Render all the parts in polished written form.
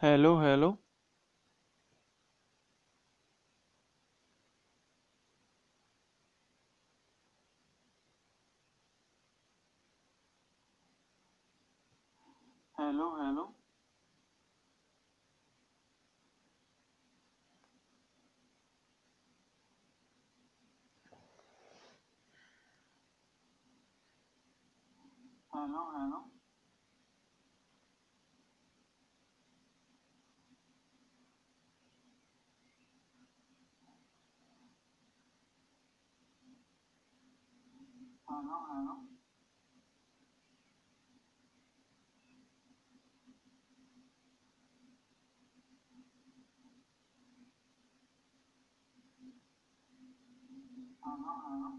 Hello, hello, hello, hello, hello, hello, hello, hello, hello, hello, hello, hello.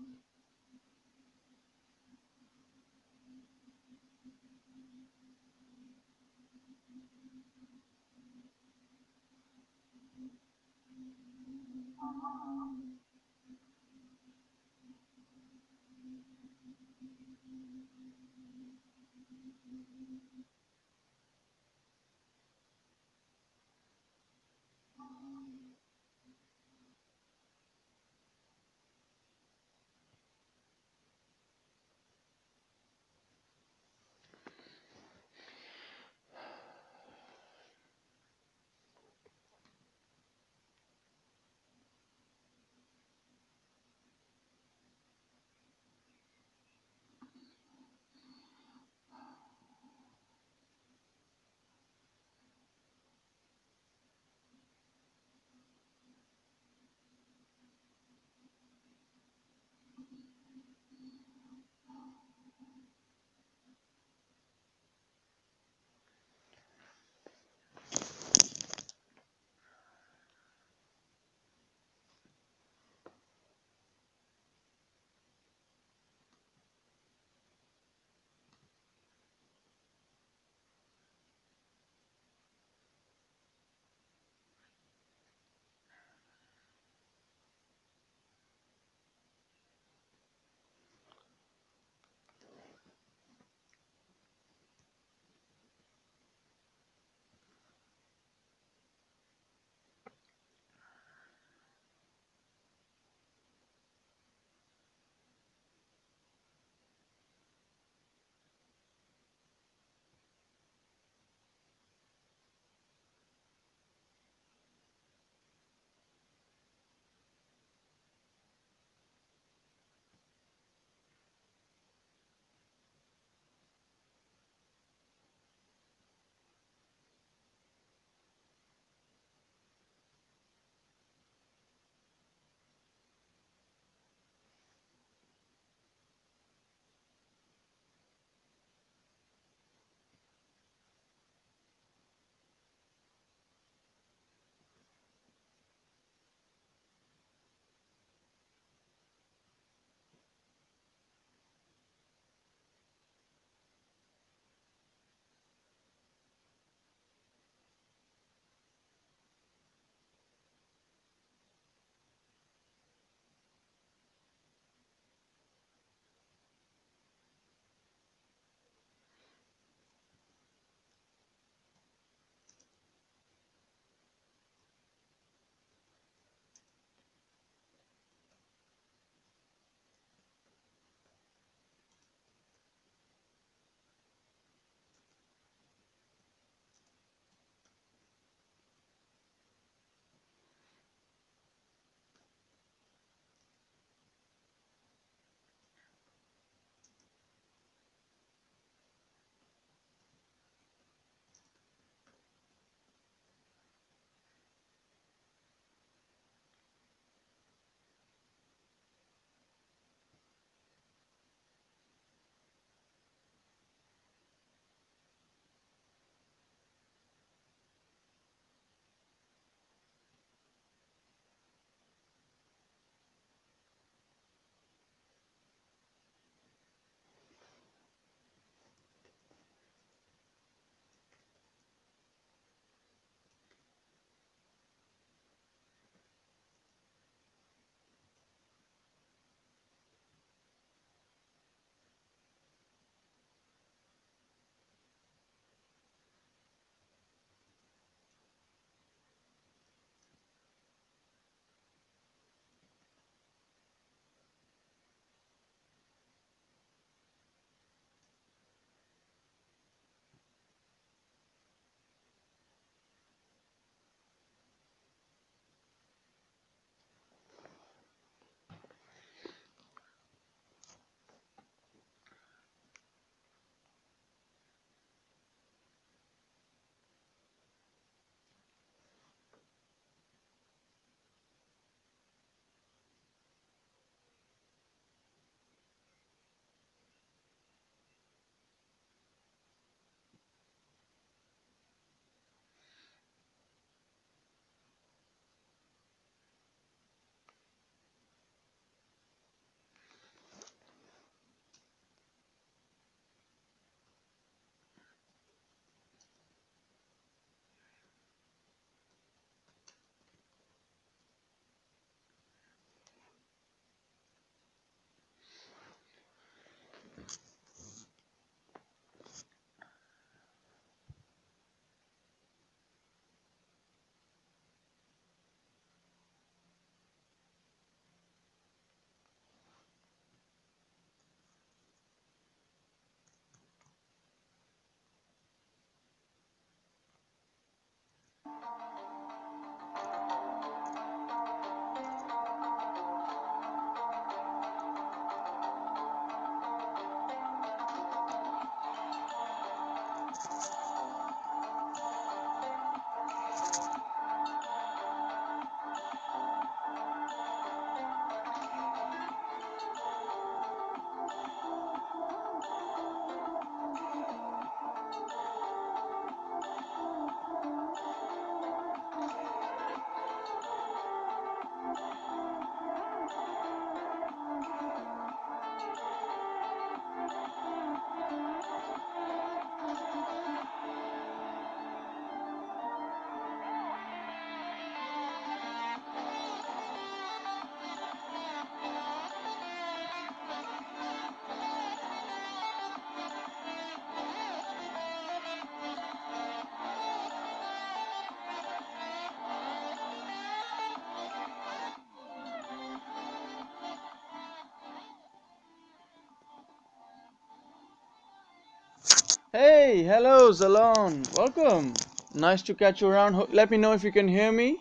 Hey, hello, Zalon. Welcome. Nice to catch you around. Let me know if you can hear me.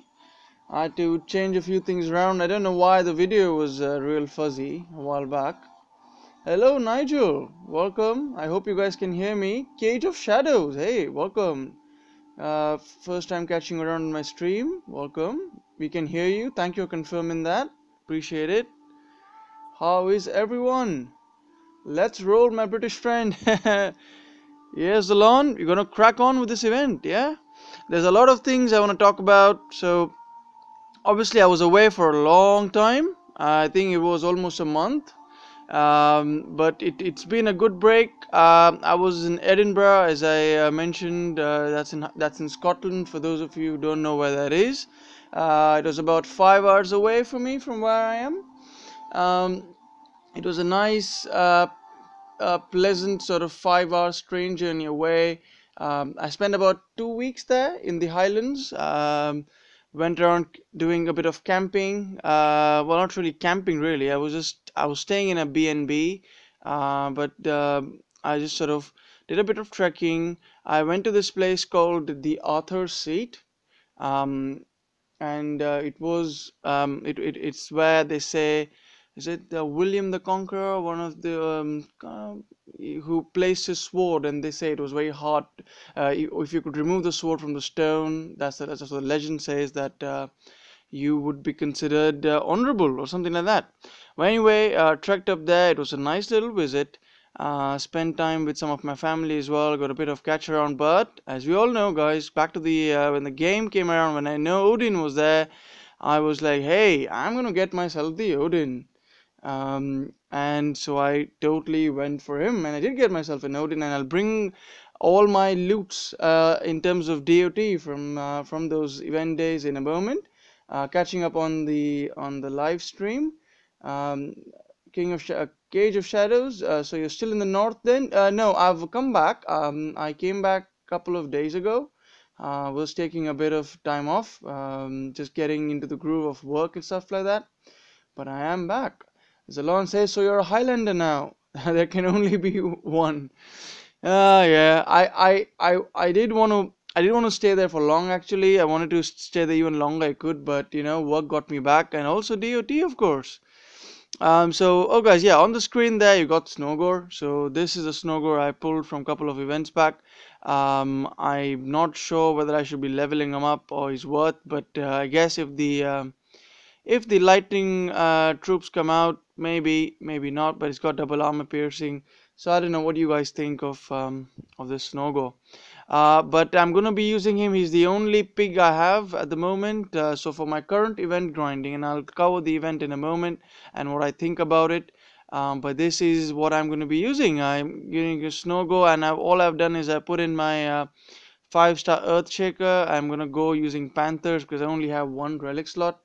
I had to change a few things around. I don't know why the video was real fuzzy a while back. Hello, Nigel. Welcome. I hope you guys can hear me. Cage of Shadows. Hey, welcome. First time catching around on my stream. Welcome. We can hear you. Thank you for confirming that. Appreciate it. How is everyone? Let's roll, my British friend. Yes, Alon, you're gonna crack on with this event, yeah? There's a lot of things I want to talk about. So, obviously, I was away for a long time. I think it was almost a month. But it's been a good break. I was in Edinburgh, as I mentioned. That's in Scotland. For those of you who don't know where that is, it was about 5 hours away from me from where I am. Um, it was a nice, pleasant sort of 5 hours train journey away. I spent about 2 weeks there in the Highlands. Went around doing a bit of camping. Well, not really camping, really. I was staying in a B&B, but I just sort of did a bit of trekking. I went to this place called the Arthur's Seat. Um, and it's where they say, is it William the Conqueror, one of the who placed his sword, and they say it was very hard. If you could remove the sword from the stone, that's what the legend says, that you would be considered honorable or something like that. Well, anyway, trekked up there. It was a nice little visit. Spent time with some of my family as well. Got a bit of catch around. But as we all know, guys, back to the when the game came around, when I know Odin was there, I was like, hey, I'm gonna get myself the Odin. And so I totally went for him, and I did get myself an Odin, and I'll bring all my loots in terms of DOT from those event days in a moment. Catching up on the live stream. Um, Cage of Shadows. So you're still in the north then? No, I've come back. I came back a couple of days ago. Was taking a bit of time off, just getting into the groove of work and stuff like that. But I am back. Zalon says, so you're a Highlander now. There can only be one. Yeah. I did want to. I didn't want to stay there for long actually. I wanted to stay there even longer I could, but work got me back, and also DOT, of course. Oh guys, yeah, on the screen there you got Snowgore. So this is a Snowgore I pulled from a couple of events back. I'm not sure whether I should be leveling him up or he's worth, but I guess if the lightning troops come out, maybe not, but it's got double armor piercing. So I don't know what you guys think of this Snowgo. But I'm gonna be using him. He's the only pig I have at the moment. So for my current event grinding, and I'll cover the event in a moment and what I think about it. But this is what I'm gonna be using. I'm using a Snowgo, and all I've done is I put in my 5-star Earthshaker. I'm gonna go using Panthers because I only have one relic slot.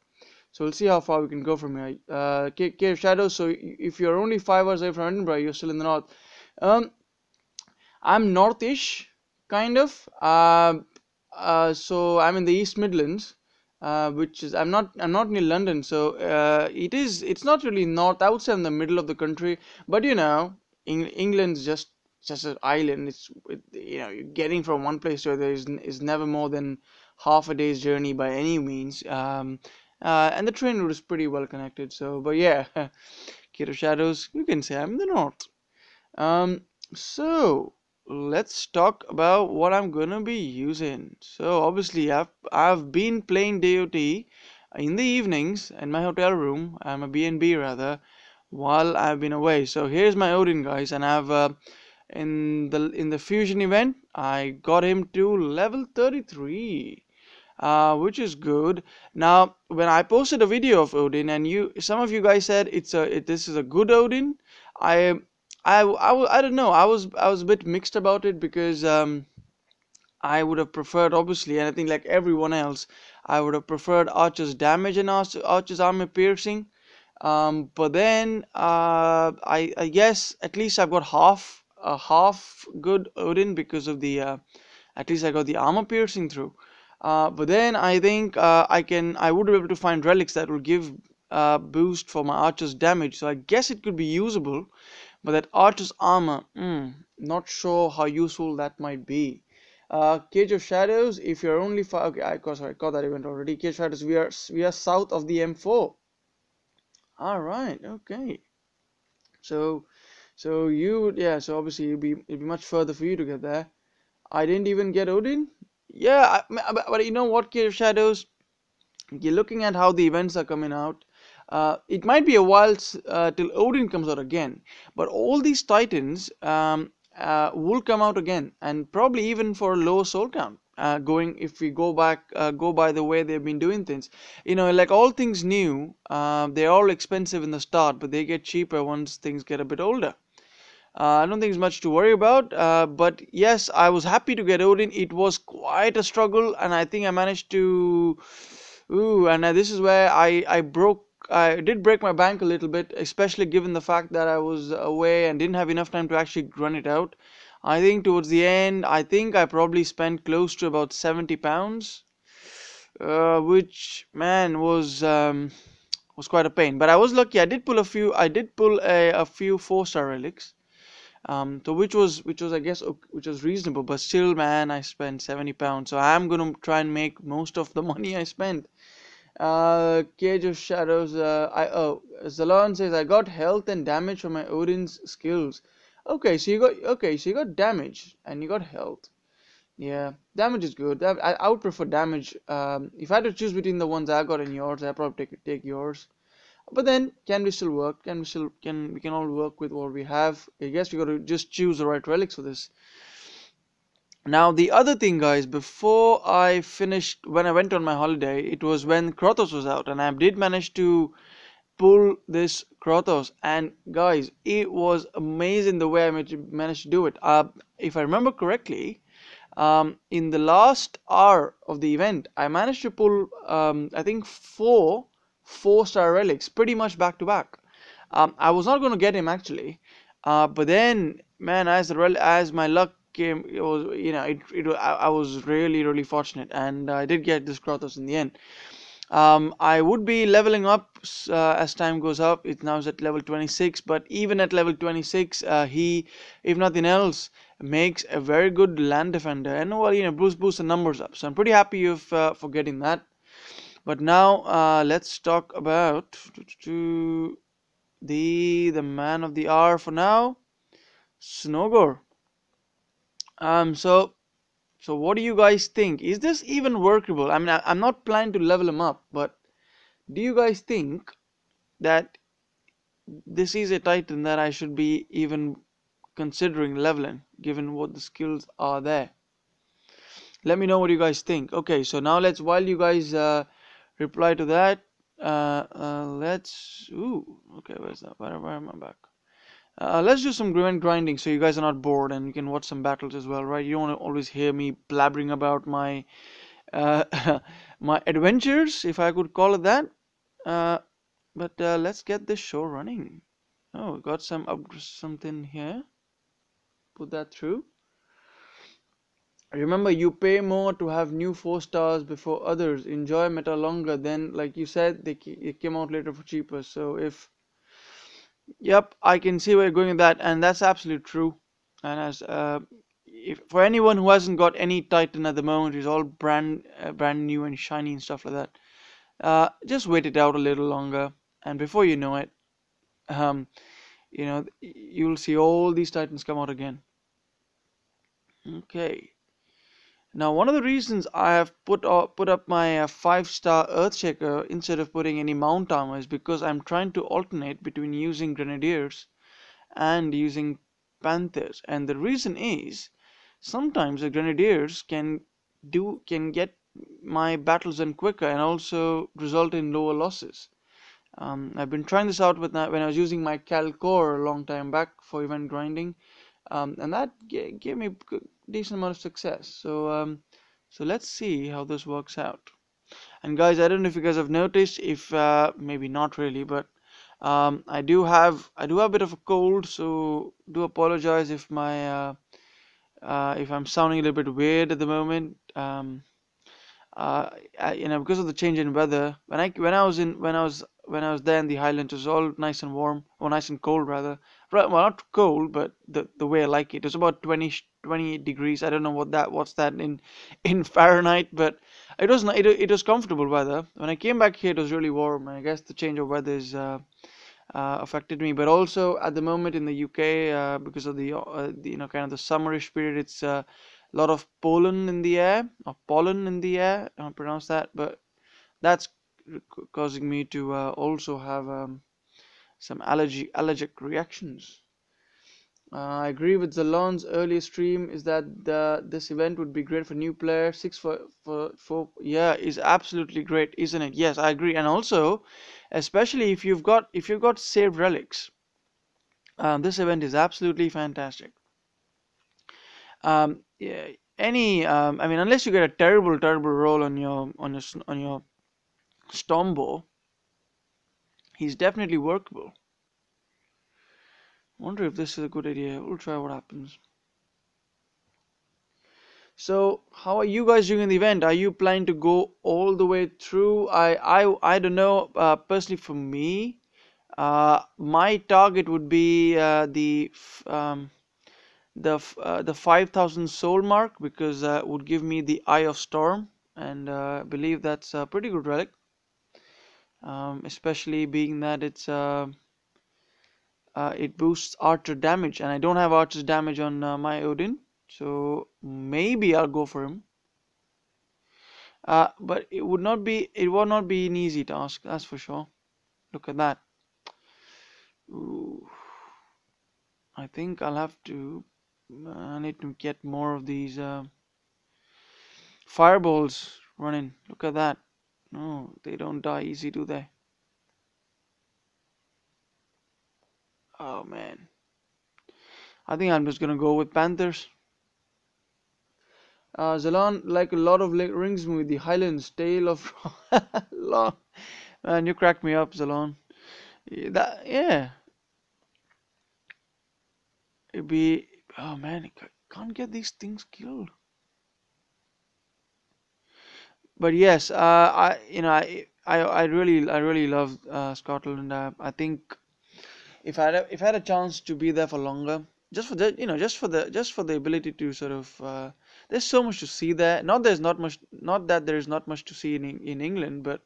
So we'll see how far we can go from here. Cave Shadows. So if you're only 5 hours away from Edinburgh, you're still in the north. Um, I'm northish, kind of. So I'm in the East Midlands, which is I'm not near London. So it's not really north. I would say in the middle of the country. But England's just an island. You're getting from one place to other is never more than half a day's journey by any means. And the train route is pretty well connected. So, but yeah, Kira Shadows, you can say I'm in the north. Um, so let's talk about what I'm gonna be using. So obviously I've been playing DOT in the evenings in my hotel room. I'm a B&B rather, while I've been away. So here's my Odin, guys, and I've in the fusion event I got him to level 33. Which is good. Now, when I posted a video of Odin, and some of you guys said this is a good Odin, I, I don't know. I was a bit mixed about it because I would have preferred, obviously, and I think like everyone else, I would have preferred Archer's damage and Archer's armor piercing. But then I guess at least I've got half good Odin because of the at least I got the armor piercing through. But then I think I would be able to find relics that will give boost for my archer's damage. So I guess it could be usable. But that Archer's armor, not sure how useful that might be. Cage of Shadows, if you're only far, okay, sorry, I got that event already. Cage of Shadows, we are south of the M4. All right, okay. So yeah, so obviously it'd be much further for you to get there. I didn't even get Odin. Yeah, but you know what, Cave of Shadows? You're looking at how the events are coming out. It might be a while till Odin comes out again, but all these Titans will come out again, and probably even for a lower soul count. Going if we go back, go by the way they've been doing things, like all things new, they're all expensive in the start, but they get cheaper once things get a bit older. I don't think it's much to worry about. But yes, I was happy to get Odin. It was quite a struggle, and I think I managed to. Ooh, and this is where I did break my bank a little bit, especially given the fact that I was away and didn't have enough time to actually run it out. I think towards the end, I think I probably spent close to about £70, which man was quite a pain. But I was lucky. I did pull a few. I did pull a few 4-star relics. So which was I guess which was reasonable, but still, man, I spent £70, so I'm gonna try and make most of the money I spent. Cage of Shadows. Zalon says I got health and damage from my Odin's skills. Okay, so you got damage and you got health. Yeah, damage is good. I would prefer damage. If I had to choose between the ones I got and yours, I'd probably take yours. But then, can we still work? Can we all work with what we have? I guess we got to just choose the right relics for this. Now, the other thing, guys, before I finished, when I went on my holiday, it was when Kratos was out, and I did manage to pull this Kratos. And guys, it was amazing the way I managed to do it. If I remember correctly, in the last hour of the event, I managed to pull, I think, 4 4-star relics pretty much back to back. I was not going to get him actually, but then, man, as my luck came, it was I was really fortunate, and I did get this Kratos in the end. I would be leveling up as time goes up. It now is at level 26, but even at level 26, he, if nothing else, makes a very good land defender, and well, boost the numbers up. So I'm pretty happy for getting that. But now let's talk about the man of the hour for now, Snogor. So what do you guys think? Is this even workable? I mean, I'm not planning to level him up, but do you guys think that this is a Titan that I should be even considering leveling, given what the skills are there? Let me know what you guys think. Okay, so now while you guys reply to that, okay, where's that? Where am I back? Let's do some grinding so you guys are not bored and you can watch some battles as well, right? You don't want to always hear me blabbering about my my adventures, if I could call it that. But let's get this show running. Oh, we got something here. Put that through. Remember, you pay more to have new 4 stars before others. Enjoy meta longer. Then, like you said, it came out later for cheaper. So yep, I can see where you're going with that, and that's absolutely true. And as if for anyone who hasn't got any Titan at the moment, who's all brand new and shiny and stuff like that, just wait it out a little longer, and before you know it, you'll see all these Titans come out again. Okay. Now, one of the reasons I have put up my 5-star Earthshaker instead of putting any mount armor is because I'm trying to alternate between using Grenadiers and using Panthers. And the reason is sometimes the Grenadiers can get my battles done quicker and also result in lower losses. I've been trying this out when I was using my Calcor a long time back for event grinding, and that gave me a decent amount of success. So let's see how this works out. And guys, I don't know if you guys have noticed, if maybe not really, but I do have a bit of a cold, so do apologize if I'm sounding a little bit weird at the moment. Because of the change in weather, when I was there in the Highlands, it was all nice and warm, or nice and cold rather. well, not cold, but the way I like it. It was about 28 degrees. I don't know what's that in Fahrenheit, but it was comfortable weather. When I came back here, it was really warm. I guess the change of weather is affected me. But also at the moment in the UK, because of the kind of the summerish period, it's a lot of pollen in the air, or pollen in the air. I don't pronounce that, but that's causing me to also have some allergic reactions. I agree with Zalon's earlier stream is that this event would be great for new players. Six for yeah is absolutely great, isn't it? Yes, I agree. And also, especially if you've got saved relics, this event is absolutely fantastic. Yeah, I mean, unless you get a terrible roll on your Stormbow, he's definitely workable. Wonder if this is a good idea. We'll try what happens. So, how are you guys doing in the event? Are you planning to go all the way through? I don't know. Personally, for me, my target would be the 5,000 soul mark because it would give me the Eye of Storm, and I believe that's a pretty good relic. Especially being that it boosts archer damage, and I don't have archer's damage on my Odin, so maybe I'll go for him. But it would not be an easy task, that's for sure. Look at that. Ooh, I think I'll have to. I need to get more of these fireballs running. Look at that. No, they don't die easy, do they? Oh man. I think I'm just gonna go with Panthers. Zalon, like a lot of Rings movie, the Highlands, Tale of Long. Man, you cracked me up, Zalon. Yeah, it'd be. Oh man, I can't get these things killed. But yes, I really love Scotland. I think if I had a chance to be there for longer, just for the ability to sort of there's so much to see there. Not that there's not much to see in England, but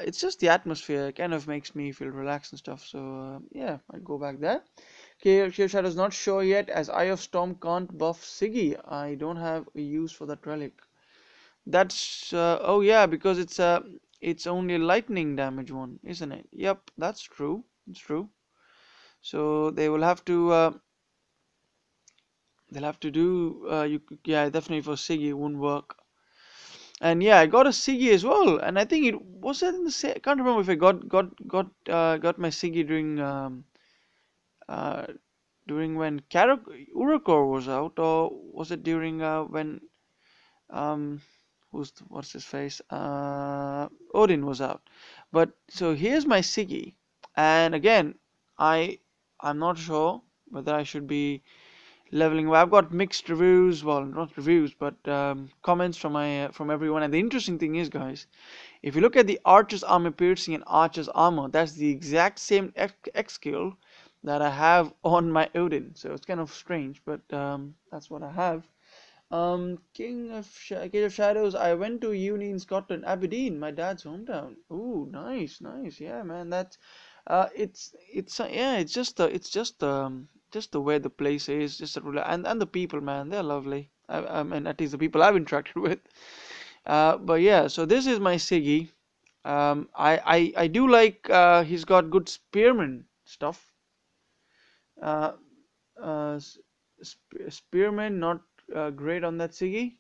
it's just the atmosphere. It kind of makes me feel relaxed and stuff. So yeah, I'd go back there. Clear Shadow's not sure yet, as Eye of Storm can't buff Siggy. I don't have a use for that relic. That's oh yeah, because it's only a lightning damage one, isn't it? Yep, that's true. It's true. So they'll have to do yeah, definitely for Siggy it won't work. And yeah, I got a Siggy as well, and I think it was that in the same. I can't remember if I got my Siggy uh during when Urukor was out, or was it during when um what's his face Odin was out. But so here's my Siggy, and again, I I'm not sure whether I should be leveling up. I've got mixed reviews, well, not reviews, but comments from everyone. And the interesting thing is, guys, if you look at the Archer's Armor Piercing and Archer's Armor, that's the exact same X skill that I have on my Odin. So it's kind of strange, but that's what I have. King of Shadows. I went to uni in Scotland, Aberdeen, my dad's hometown. Ooh, nice, nice. Yeah, man. Yeah. It's just the way the place is, just and the people, man, they're lovely. I mean, at least the people I've interacted with. But yeah, so this is my Siggy. I do like he's got good spearman stuff. Uh, Spearman not great on that Siggy.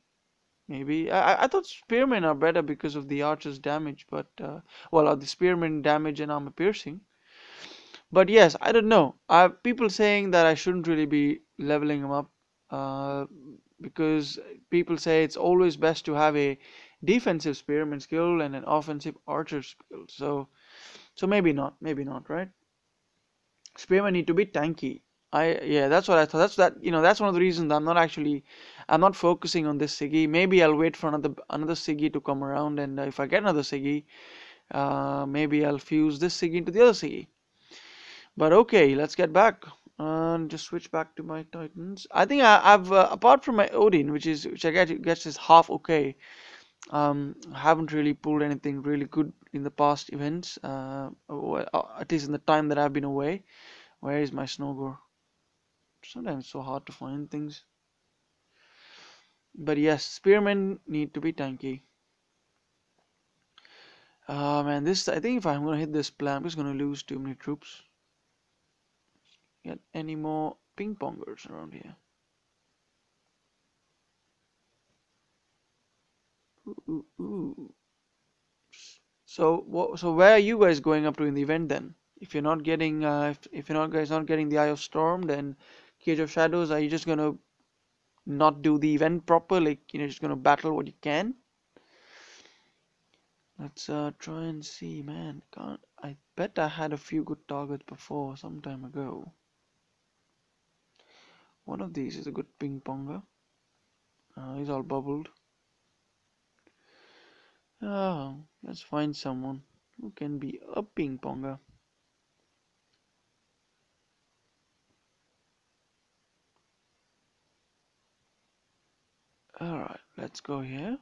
Maybe I thought spearmen are better because of the archer's damage, but the spearmen damage and armor piercing. But yes, I don't know. People saying that I shouldn't really be leveling them up, uh, because people say it's always best to have a defensive spearman skill and an offensive archer skill. So maybe not, right? Spearmen need to be tanky. Yeah, that's what I thought. That's one of the reasons I'm not focusing on this Siggy. Maybe I'll wait for another Siggy to come around, and if I get another Siggy, maybe I'll fuse this Siggy into the other Siggy. But okay, let's get back. And just switch back to my Titans. I think I've apart from my Odin, which I guess is half okay. Haven't really pulled anything really good in the past events. At least in the time that I've been away. Where is my Snowgore? Sometimes it's so hard to find things. But yes, Spearmen need to be tanky. Man, this I think if I'm gonna hit this plan, I'm just gonna lose too many troops. Get any more ping pongers around here? Ooh, ooh, ooh. So where are you guys going up to in the event then? If you're not getting, if you're not guys not getting the Eye of Storm, then Cage of Shadows, are you just gonna not do the event proper? Like just gonna battle what you can? Let's try and see, man. Can't I bet I had a few good targets before some time ago. One of these is a good ping ponger. He's all bubbled. Oh, let's find someone who can be a ping ponger. Alright, let's go here.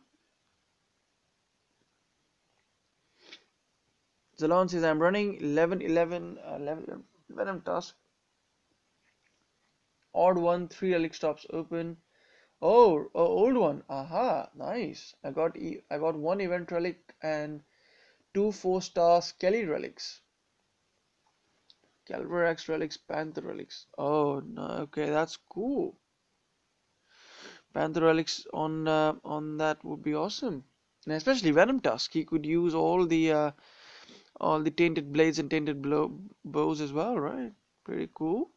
Zalon says I'm running 11-11 Venom Tusk. Odd one, 3 relic stops open. Oh, old one. Aha, nice. I got one event relic and two 4-star Skelly relics. Calvarax relics, Panther relics. Oh no, okay, that's cool. Panther relics on that would be awesome. And especially Venom Tusk, he could use all the tainted blades and tainted bows as well, right? Pretty cool.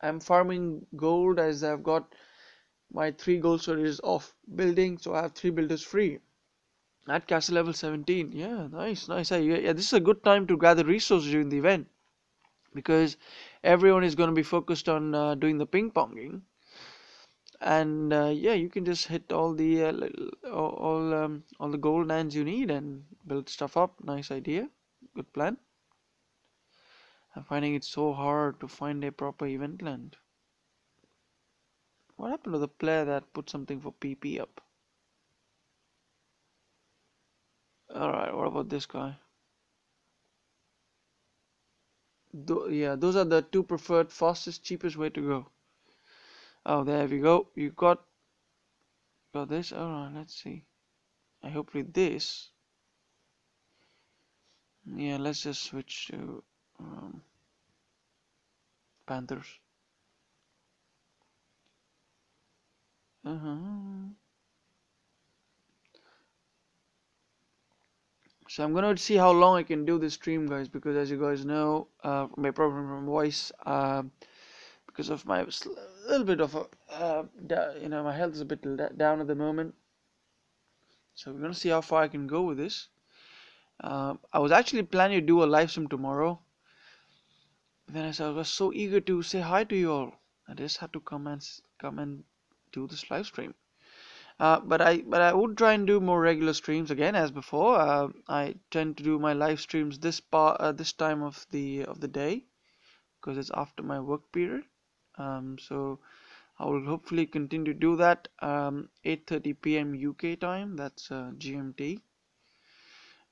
I'm farming gold as I've got my 3 gold storages off building, so I have 3 builders free. At castle level 17, yeah, nice, nice. Yeah, this is a good time to gather resources during the event because everyone is going to be focused on doing the ping ponging, and yeah, you can just hit all the gold lands you need and build stuff up. Nice idea, good plan. I'm finding it so hard to find a proper event land. What happened to the player that put something for PP up? Alright, what about this guy? Yeah, those are the two preferred fastest, cheapest way to go. Oh, there we go. You got this. Alright, let's see. Hopefully this. Yeah, let's just switch to Panthers. Uh-huh. So I'm gonna see how long I can do this stream, guys, because as you guys know, my problem from voice, because of my little bit of a, my health is a bit down at the moment. So we're gonna see how far I can go with this. I was actually planning to do a live stream tomorrow, but then I was so eager to say hi to you all. I just had to come and do this live stream. But I would try and do more regular streams again as before. I tend to do my live streams this time of the day because it's after my work period. So I will hopefully continue to do that. 8:30 p.m. UK time. That's GMT.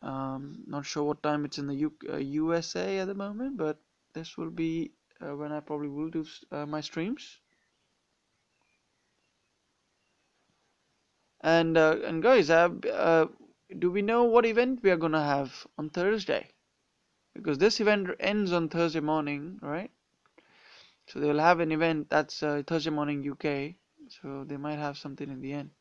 Not sure what time it's in the USA at the moment, but this will be when I probably will do my streams. And guys, do we know what event we are gonna have on Thursday? Because this event ends on Thursday morning, right? So they'll have an event that's Thursday morning UK. So they might have something in the end.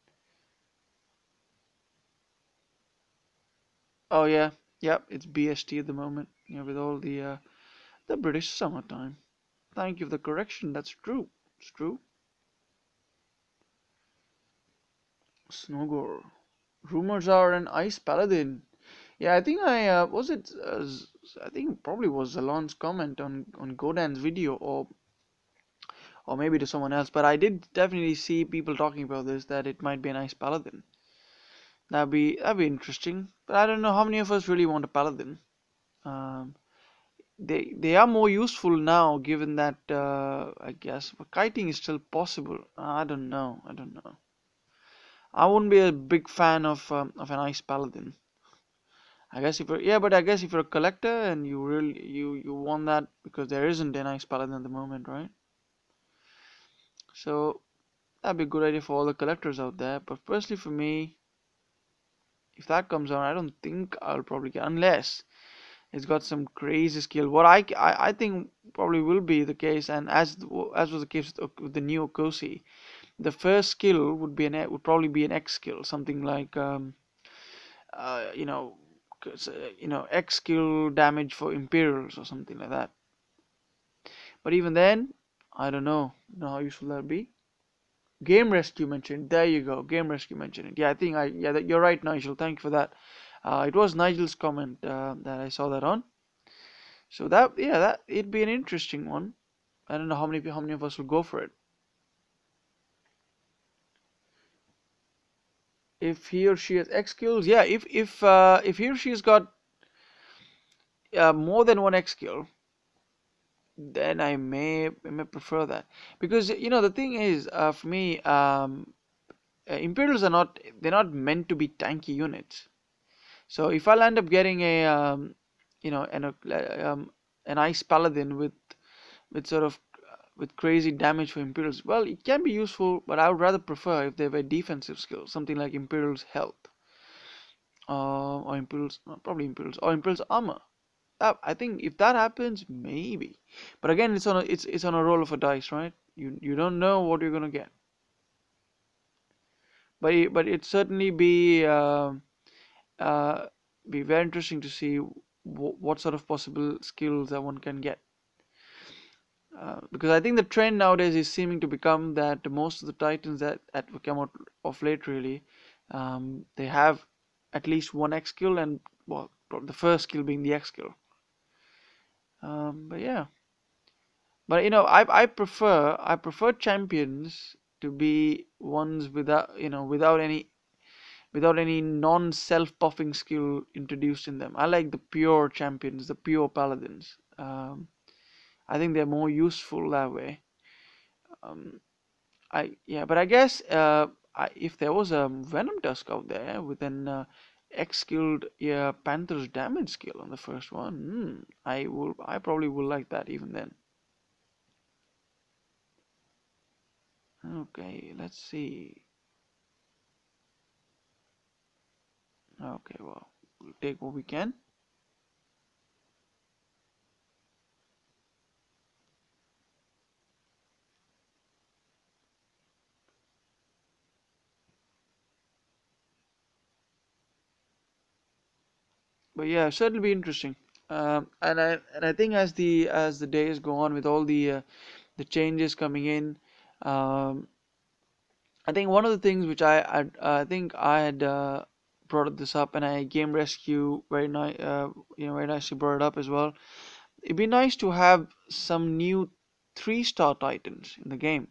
Oh yeah, yep, it's BST at the moment. Yeah, with all the British summertime. Thank you for the correction. That's true. It's true. Snowgore. Rumors are an ice paladin. Yeah, I think I was it. I think it probably was Zalon's comment on Godan's video, or maybe to someone else. But I did definitely see people talking about this that it might be an ice paladin. That'd be interesting. But I don't know how many of us really want a paladin. Um, they are more useful now, given that I guess kiting is still possible. I don't know. I don't know. I wouldn't be a big fan of an ice paladin. I guess if you're, yeah, but I guess if you're a collector and you really you want that because there isn't an ice paladin at the moment, right? So that'd be a good idea for all the collectors out there. But personally, for me, if that comes out, I don't think I'll probably get unless it's got some crazy skill. What I think probably will be the case, and as was the case with the new Okosi, the first skill would probably be an X skill, something like uh, you know X skill damage for Imperials or something like that. But even then, I don't know how useful that be. Game Rescue mentioned. There you go. Game Rescue mentioned it. Yeah, I think you're right, Nigel. Thank you for that. It was Nigel's comment that I saw that on. So that it'd be an interesting one. I don't know how many of us will go for it. If he or she has X skills, yeah. If he or she has got more than one X skill, then I may prefer that because the thing is for me Imperials they're not meant to be tanky units. So if I'll end up getting a you know an ice paladin with sort of with crazy damage for Imperials, well, it can be useful, but I would rather prefer if they have a defensive skill, something like Imperials health, or Imperials, no, probably Imperials or Imperials armor. I think if that happens, maybe. But again, it's on a roll of a dice, right? You don't know what you're gonna get, but it certainly uh, be very interesting to see what sort of possible skills that one can get. Because I think the trend nowadays is seeming to become that most of the titans that come out of late really, they have at least one X skill and well, the first skill being the X skill. But yeah, but I prefer champions to be ones without any non-self buffing skill introduced in them. I like the pure champions, the pure paladins. I think they're more useful that way. Um, but I guess if there was a Venom Tusk out there with an X skilled, yeah, Panther's damage skill on the first one, I probably will like that even then. Okay, let's see. Okay, well, we'll take what we can. But yeah, certainly be interesting. And I think as the days go on with all the changes coming in, um, I think one of the things which I think I had brought this up, and I Game Rescue very nicely brought it up as well. It'd be nice to have some new three-star Titans in the game.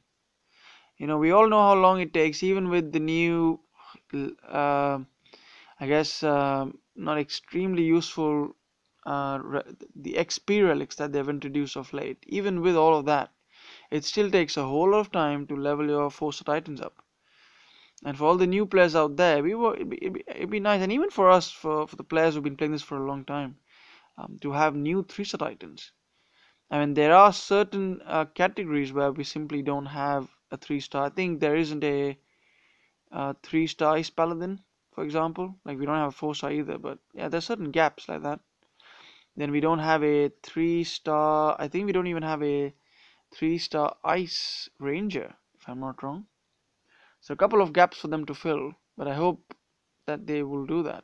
We all know how long it takes, even with the new, uh, I guess, not extremely useful, the XP relics that they've introduced of late. Even with all of that, it still takes a whole lot of time to level your Force Titans up. And for all the new players out there, it'd be nice, and even for us, for the players who've been playing this for a long time, to have new 3-star Titans. I mean, there are certain categories where we simply don't have a 3-star. I think there isn't a 3-star Ice Paladin, for example. Like, we don't have a 4-star either, but yeah, there's certain gaps like that. Then we don't have a 3-star. I think we don't even have a 3-star Ice Ranger, if I'm not wrong. So a couple of gaps for them to fill, but I hope that they will do that.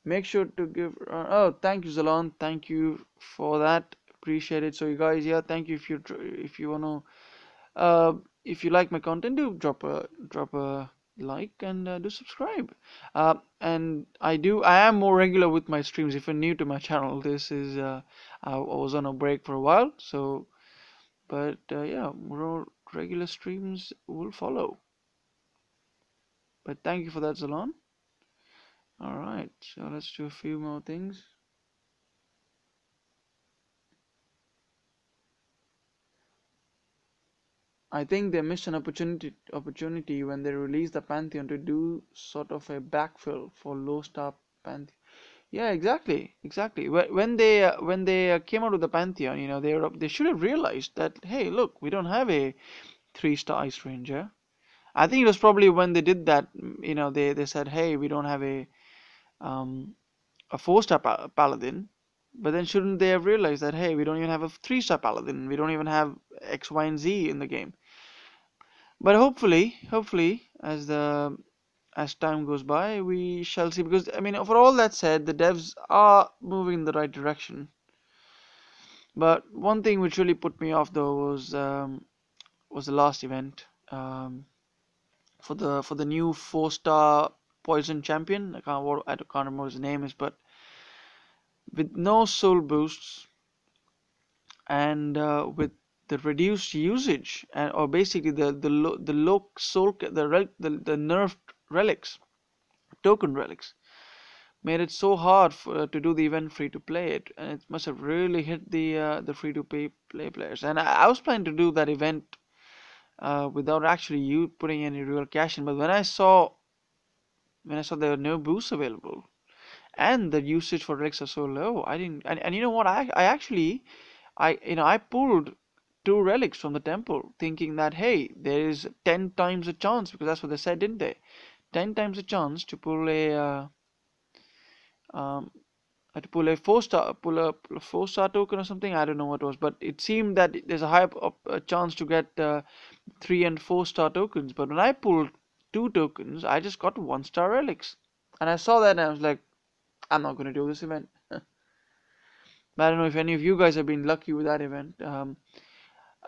Make sure to give. Oh, thank you, Zalon. Thank you for that. Appreciate it. So you guys, yeah, thank you if you wanna if you like my content, do drop a like and do subscribe. And I am more regular with my streams. If you're new to my channel, this is I was on a break for a while, so but yeah, more regular streams will follow. But thank you for that, Zalon. All right, so let's do a few more things. I think they missed an opportunity when they released the Pantheon to do sort of a backfill for low star Pantheon. Yeah, exactly. When they came out with the Pantheon, they should have realized that, hey, look, we don't have a 3-star Ice Ranger. I think it was probably when they did that, they said, hey, we don't have um a 4-star Paladin. But then shouldn't they have realized that, hey, we don't even have a 3-star Paladin, we don't even have X, Y, and Z in the game. But hopefully, as time goes by, we shall see. Because I mean, for all that said, the devs are moving in the right direction. But one thing which really put me off though was the last event for the new 4-star poison champion. I can't remember what his name is, but with no soul boosts and with the reduced usage and or basically the low soul the nerfed relics, token relics, made it so hard to do the event free to play it, and it must have really hit the free to play players. And I was planning to do that event without actually you putting any real cash in, but when I saw there were no boosts available and the usage for relics are so low, I didn't. And you know what? I actually I pulled 2 relics from the temple, thinking that, hey, there is 10 times a chance, because that's what they said, didn't they? 10 times a chance to pull um, a 4-star token or something. I don't know what it was, but it seemed that there's a high a chance to get 3 and 4-star tokens. But when I pulled 2 tokens, I just got 1-star relics, and I saw that and I was like, I'm not going to do this event. But I don't know if any of you guys have been lucky with that event.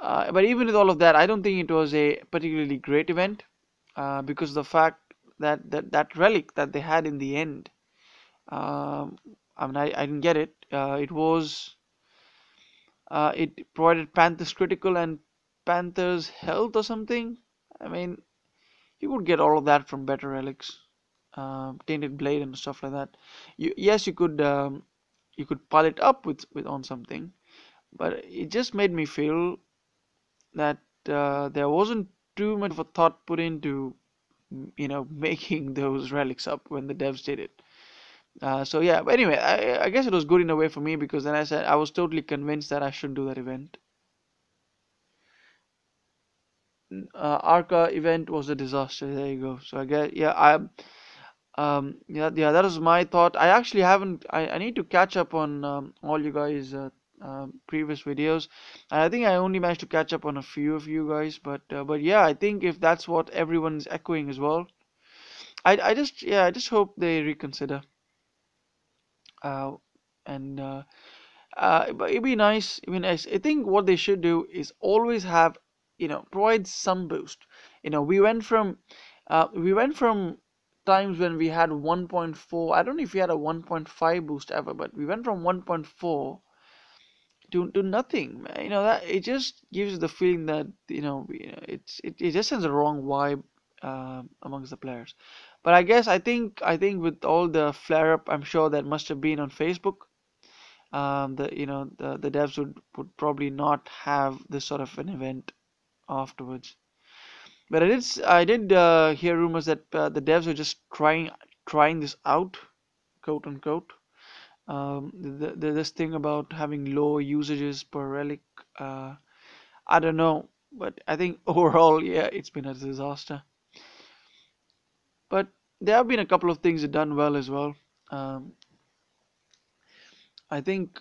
But even with all of that, I don't think it was a particularly great event because of the fact that relic that they had in the end. Um, I mean, I didn't get it. It provided Panthers critical and Panthers health or something. I mean, you could get all of that from better relics, Tainted Blade and stuff like that. Yes, you could pile it up with on something, but it just made me feel that there wasn't too much of a thought put into making those relics up when the devs did it. So yeah, but anyway, I guess it was good in a way for me, because then I said I was totally convinced that I should do that event. Arca event was a disaster. There you go. So I guess, yeah, yeah, that was my thought. I actually haven't. I need to catch up on all you guys' previous videos. And I think I only managed to catch up on a few of you guys, but yeah, I think if that's what everyone's echoing as well, I just hope they reconsider. Uh, and But it'd be nice. I mean, I think what they should do is always have, provide some boost. We went from times when we had 1.4. I don't know if we had a 1.5 boost ever, but we went from 1.4 to nothing. That it just gives the feeling that it just sends a wrong vibe amongst the players. But I think with all the flare up, I'm sure that must have been on Facebook. The devs would probably not have this sort of an event afterwards. But I did hear rumors that the devs are just trying this out, quote unquote. This thing about having low usages per relic. I don't know, but I think overall, yeah, it's been a disaster. But there have been a couple of things that done well as well. Um, I think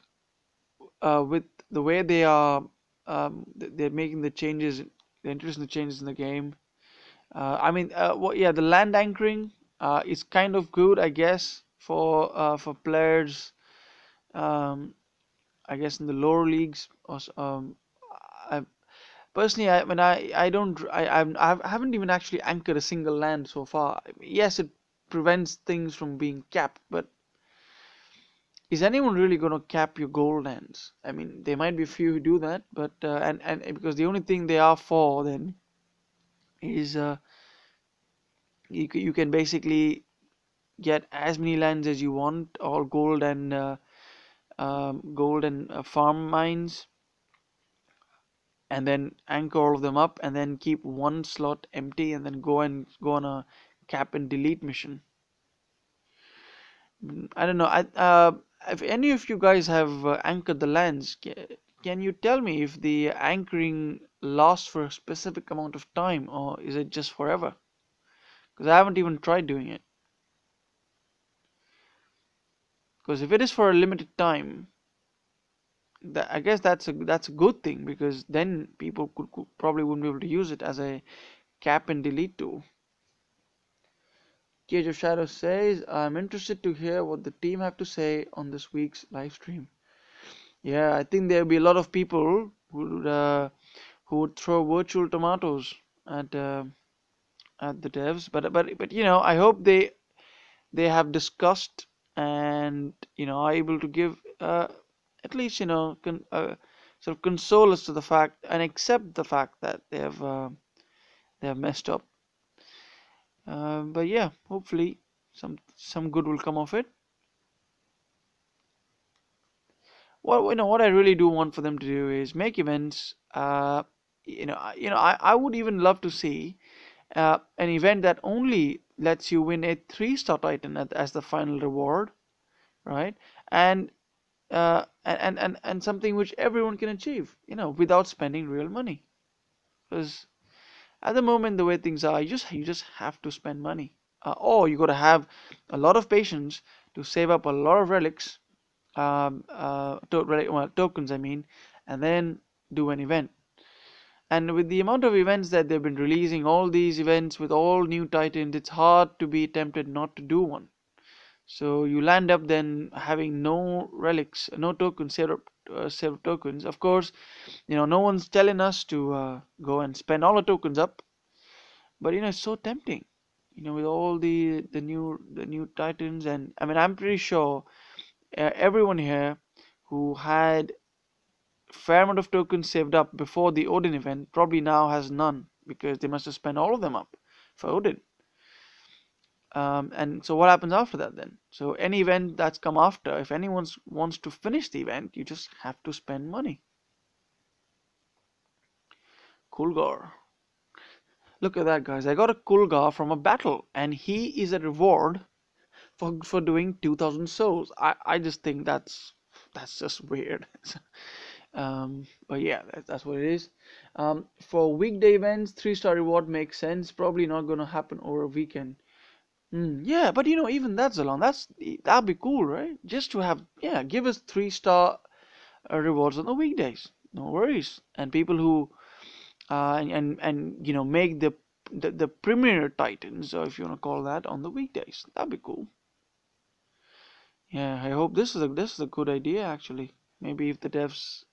with the way they are, they're making the changes, they're introducing the changes in the game. Yeah, the land anchoring is kind of good, I guess, for players. Um, I guess in the lower leagues. I personally, I don't, I haven't even actually anchored a single land so far. Yes, it prevents things from being capped, but is anyone really going to cap your gold lands? I mean, there might be a few who do that, but and because the only thing they are for then is you can basically get as many lands as you want, all gold and farm mines. and then anchor all of them up, and then keep one slot empty, and then go on a cap and delete mission. I don't know. If any of you guys have anchored the lands, can you tell me if the anchoring lasts for a specific amount of time, or is it just forever? Because I haven't even tried doing it. Because if it is for a limited time, I guess that's a good thing, because then people could probably wouldn't be able to use it as a cap and delete tool. Cage of Shadows says, I'm interested to hear what the team have to say on this week's live stream. Yeah, I think there'll be a lot of people who would throw virtual tomatoes at uh, at the devs, but I hope they have discussed and are able to give at least sort of console us to the fact and accept the fact that they have messed up. But yeah, hopefully some good will come of it. What I really do want for them to do is make events. I would even love to see an event that only lets you win a 3-star Titan as the final reward, right? And and something which everyone can achieve, without spending real money. Because at the moment, the way things are, you just have to spend money, or you got to have a lot of patience to save up a lot of relics, tokens, I mean, and then do an event. And with the amount of events that they've been releasing, all these events with all new titans, it's hard to be tempted not to do one. So you land up then having no relics, no tokens, saved tokens. Of course, no one's telling us to go and spend all the tokens up, but it's so tempting. With all the new titans, and I mean, I'm pretty sure everyone here who had fair amount of tokens saved up before the Odin event probably now has none, because they must have spent all of them up for Odin. And so what happens after that then? So any event that's come after, if anyone wants to finish the event, you just have to spend money. Kulgar. Look at that, guys. I got a Kulgar from a battle, and he is a reward for doing 2,000 souls. I just think that's just weird. But yeah, that's what it is. For weekday events, 3-star reward makes sense. Probably not going to happen over a weekend. Yeah, but even that's alone. That'd be cool, right? Just to have, yeah, give us 3-star rewards on the weekdays. No worries. And people who and make the premier titans, or if you want to call that, on the weekdays. That'd be cool. Yeah, I hope this is a good idea actually. Maybe if the devs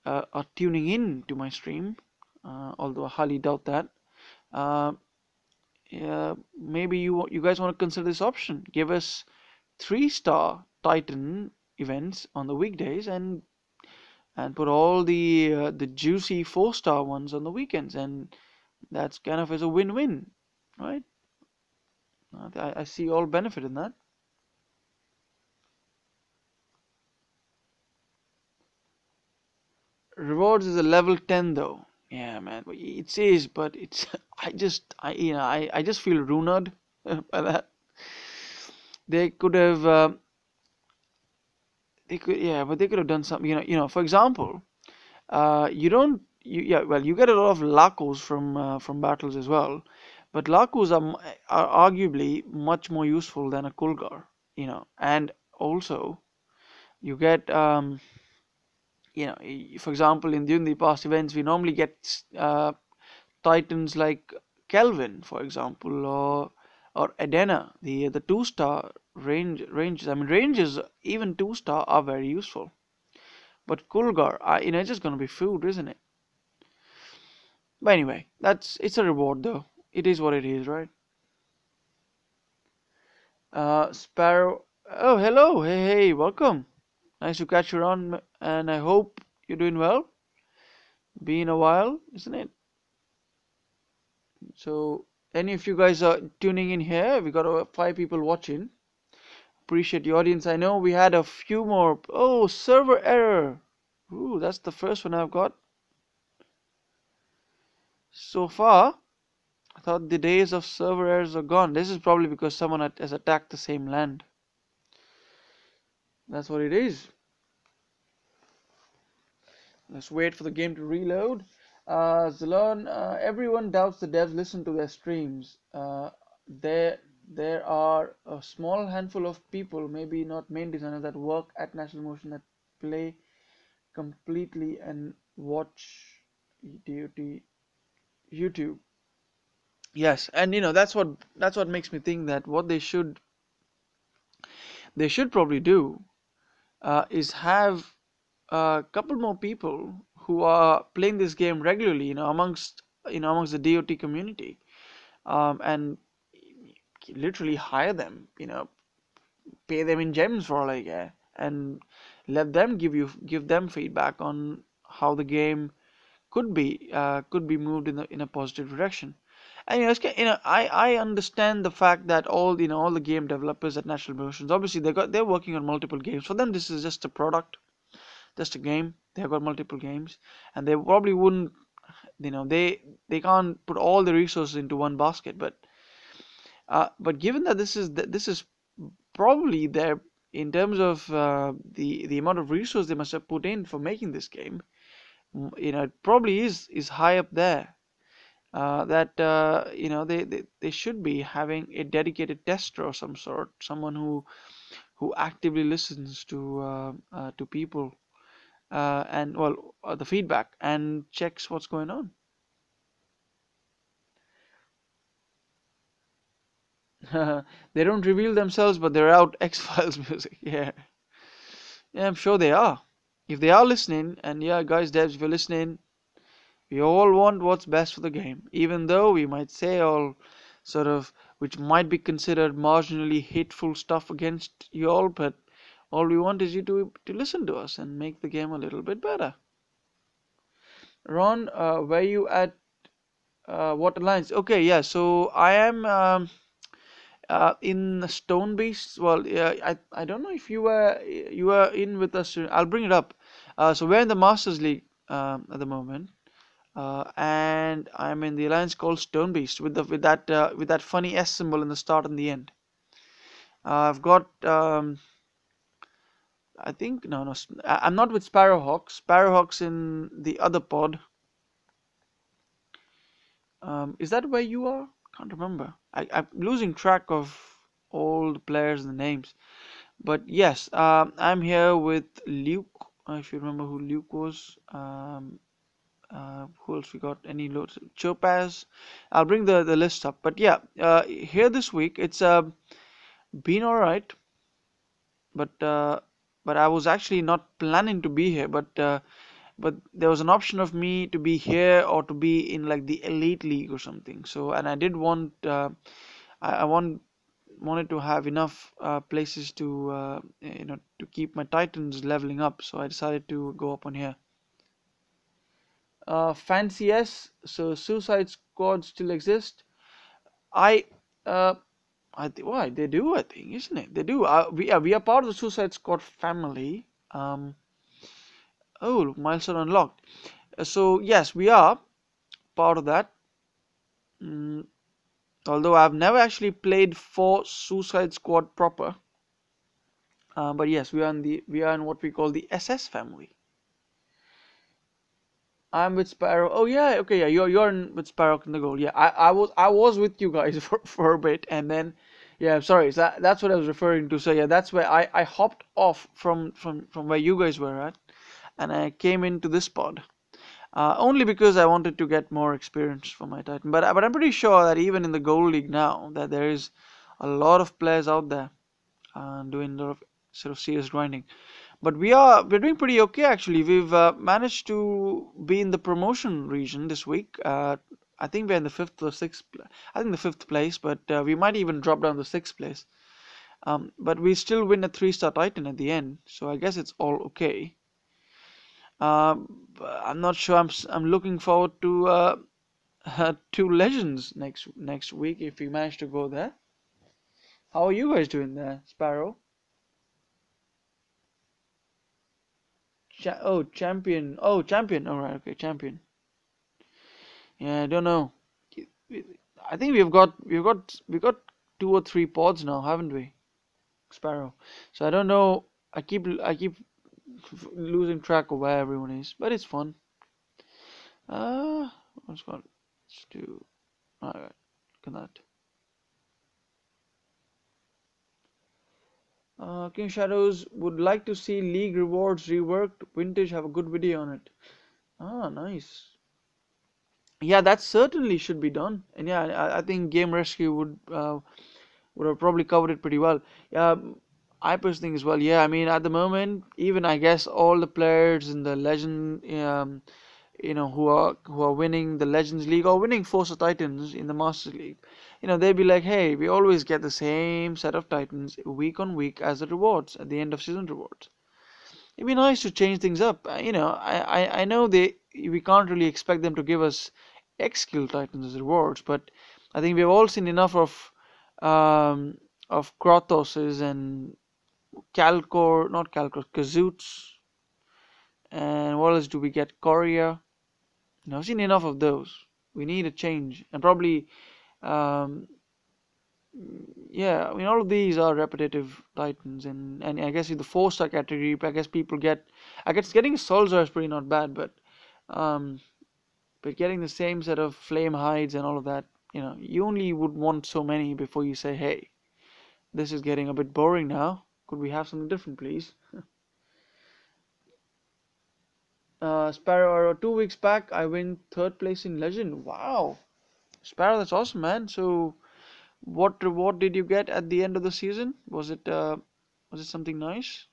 are tuning in to my stream, although I highly doubt that. Uh, yeah, maybe you guys want to consider this option. Give us 3-star Titan events on the weekdays, and put all the juicy 4-star ones on the weekends, and that's kind of as a win-win, right? I see all benefit in that. Rewards is a level 10 though. Yeah, man, it is, but it's I just feel ruined by that. They could have they could have done something. For example, you don't you yeah well you get a lot of Lacos from battles as well, but Lacos are arguably much more useful than a Kulgar. And also you get for example, during the past events, we normally get titans like Kelvin, for example, or Edena, the 2-star ranges. I mean, ranges even 2-star are very useful. But Kulgar, it's just gonna be food, isn't it? But anyway, it's a reward though. It is what it is, right? Sparrow. Oh, hello. Hey, welcome. Nice to catch you around, and I hope you're doing well. Been a while, isn't it? So, any of you guys are tuning in here? We got 5 people watching. Appreciate the audience. I know we had a few more. Oh, server error. Ooh, that's the first one I've got. So far, I thought the days of server errors are gone. This is probably because someone has attacked the same land. That's what it is. Let's wait for the game to reload. Zalon, everyone doubts the devs listen to their streams. There are a small handful of people, maybe not main designers, that work at National Motion that play completely and watch YouTube. Yes, and that's what makes me think that what they should probably do is have a couple more people who are playing this game regularly, amongst the DOT community, and literally hire them, pay them in gems for all I care, and let them give them feedback on how the game could be moved in a positive direction. And I understand the fact that all the game developers at National Motions, obviously they're working on multiple games. For them, this is just a product, just a game. They've got multiple games, and they probably wouldn't, they can't put all the resources into one basket. But given that this is probably their, in terms of the amount of resource they must have put in for making this game, it probably is high up there. That they should be having a dedicated tester of some sort, someone who actively listens to people, and well, the feedback, and checks what's going on. They don't reveal themselves, but they're out X-Files music. Yeah. Yeah, I'm sure they are. If they are listening, and yeah, guys, devs, if you're listening, we all want what's best for the game, even though we might say all sort of, which might be considered marginally hateful stuff against you all, but all we want is you to listen to us and make the game a little bit better. Ron, were you at what alliance? Okay, yeah, so I am in Stone Beasts. Well, yeah, I don't know if you were in with us. I'll bring it up. So we're in the Masters League at the moment. And I'm in the alliance called Stone Beast with that funny S symbol in the start and the end. I've got I think no, I'm not with Sparrowhawks. Sparrowhawks in the other pod. Is that where you are? Can't remember. I'm losing track of all the players and the names. But yes, I'm here with Luke. If you remember who Luke was. Who else we got? Any loads? Chopaz. I'll bring the list up. But yeah, here this week it's been all right, but I was actually not planning to be here. But there was an option of me to be here or to be in like the elite league or something. So, and I did want I wanted to have enough places to keep my Titans leveling up. So I decided to go up on here. Fancy S, so Suicide Squad still exist. I uh why they do, I think, isn't it? They do. We are part of the Suicide Squad family. Oh, milestone unlocked. So yes, we are part of that. Mm, Although I've never actually played for Suicide Squad proper. But yes, we are in what we call the SS family. I'm with Sparrow. Oh yeah, okay, yeah, you're with Sparrow in the goal. Yeah, I was with you guys for a bit, and then yeah, sorry, so that's what I was referring to. So yeah, that's where I hopped off from where you guys were at, and I came into this pod. Only because I wanted to get more experience for my Titan. But I'm pretty sure that even in the Gold League now, that there is a lot of players out there doing a lot of sort of serious grinding. But we're doing pretty okay actually. We've managed to be in the promotion region this week. I think we're in the fifth or sixth. I think the fifth place, but we might even drop down to sixth place. But we still win a three-star Titan at the end, so I guess it's all okay. I'm not sure. I'm looking forward to to Legends next week if we manage to go there. How are you guys doing there, Sparrow? Oh, champion. Oh, champion. All right, okay, champion. Yeah, I don't know. I think we've got 2 or 3 pods now, haven't we? Sparrow. So I don't know. I keep losing track of where everyone is, but it's fun. What's got? Let's do. Alright, look at that. King Shadows would like to see League rewards reworked. Vintage have a good video on it. Ah, nice. Yeah, that certainly should be done. And yeah, I think Game Rescue would have probably covered it pretty well. Yeah, I personally think as well. Yeah, I mean, at the moment, even I guess all the players in the Legend, who are winning the Legends League or winning Force of Titans in the Masters League, they'd be like, hey, we always get the same set of Titans week on week as the rewards at the end of season rewards. It'd be nice to change things up. I know we can't really expect them to give us X skill Titans as rewards, but I think we've all seen enough of Kratoses and Calcor, not Calcor, Kazoots, and what else do we get? Korea. I've seen enough of those. We need a change, and probably, um, yeah. I mean, all of these are repetitive Titans, and I guess in the 4-star category, I guess people get. I guess getting Solzar is pretty not bad, um, but getting the same set of flame hides and all of that, you only would want so many before you say, hey, this is getting a bit boring now. Could we have something different, please? Sparrow, 2 weeks back, I win third place in Legend. Wow, Sparrow, that's awesome, man. So, what reward did you get at the end of the season? Was it something nice?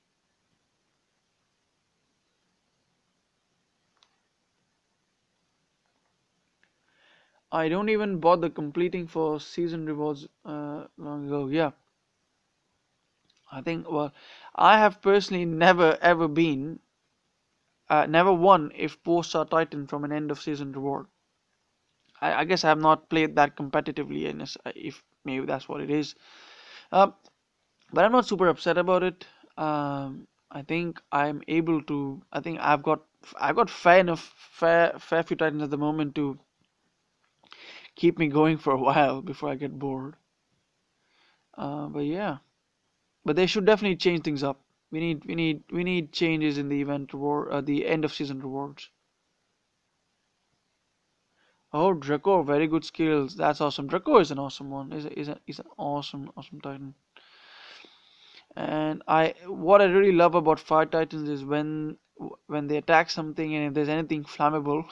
I don't even bother completing for season rewards long ago. Yeah, I think. Well, I have personally never ever never won a 4-star Titan from an end of season reward. I guess I have not played that competitively, and if maybe that's what it is. Uh, but I'm not super upset about it. I think I'm able to. I think I've got fair few Titans at the moment to keep me going for a while before I get bored. But yeah, but they should definitely change things up. We need changes in the event reward, the end of season rewards. Oh, Draco, very good skills. That's awesome. Draco is an awesome one. Is an awesome Titan. And what I really love about Fire Titans is when they attack something and if there's anything flammable,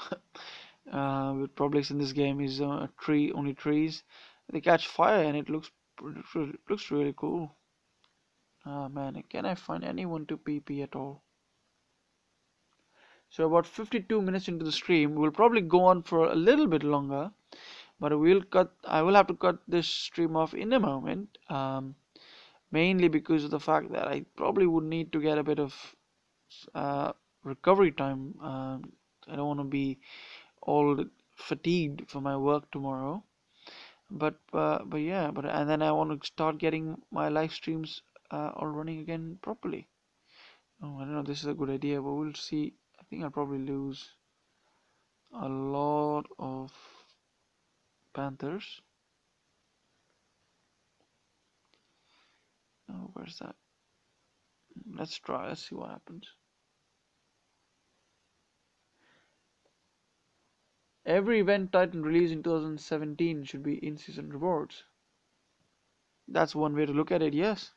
with Problex in this game is only trees, they catch fire and it looks really cool. Ah man, can I find anyone to PP at all? So about 52 minutes into the stream, we'll probably go on for a little bit longer, but I will have to cut this stream off in a moment. Mainly because of the fact that I probably would need to get a bit of uh, recovery time. I don't want to be all fatigued for my work tomorrow. But yeah, and then I want to start getting my live streams all running again properly. Oh, I don't know. This is a good idea, but we'll see. I think I'll probably lose a lot of Panthers. Oh, where's that? Let's try. Let's see what happens. Every event Titan released in 2017 should be in-season rewards. That's one way to look at it, yes.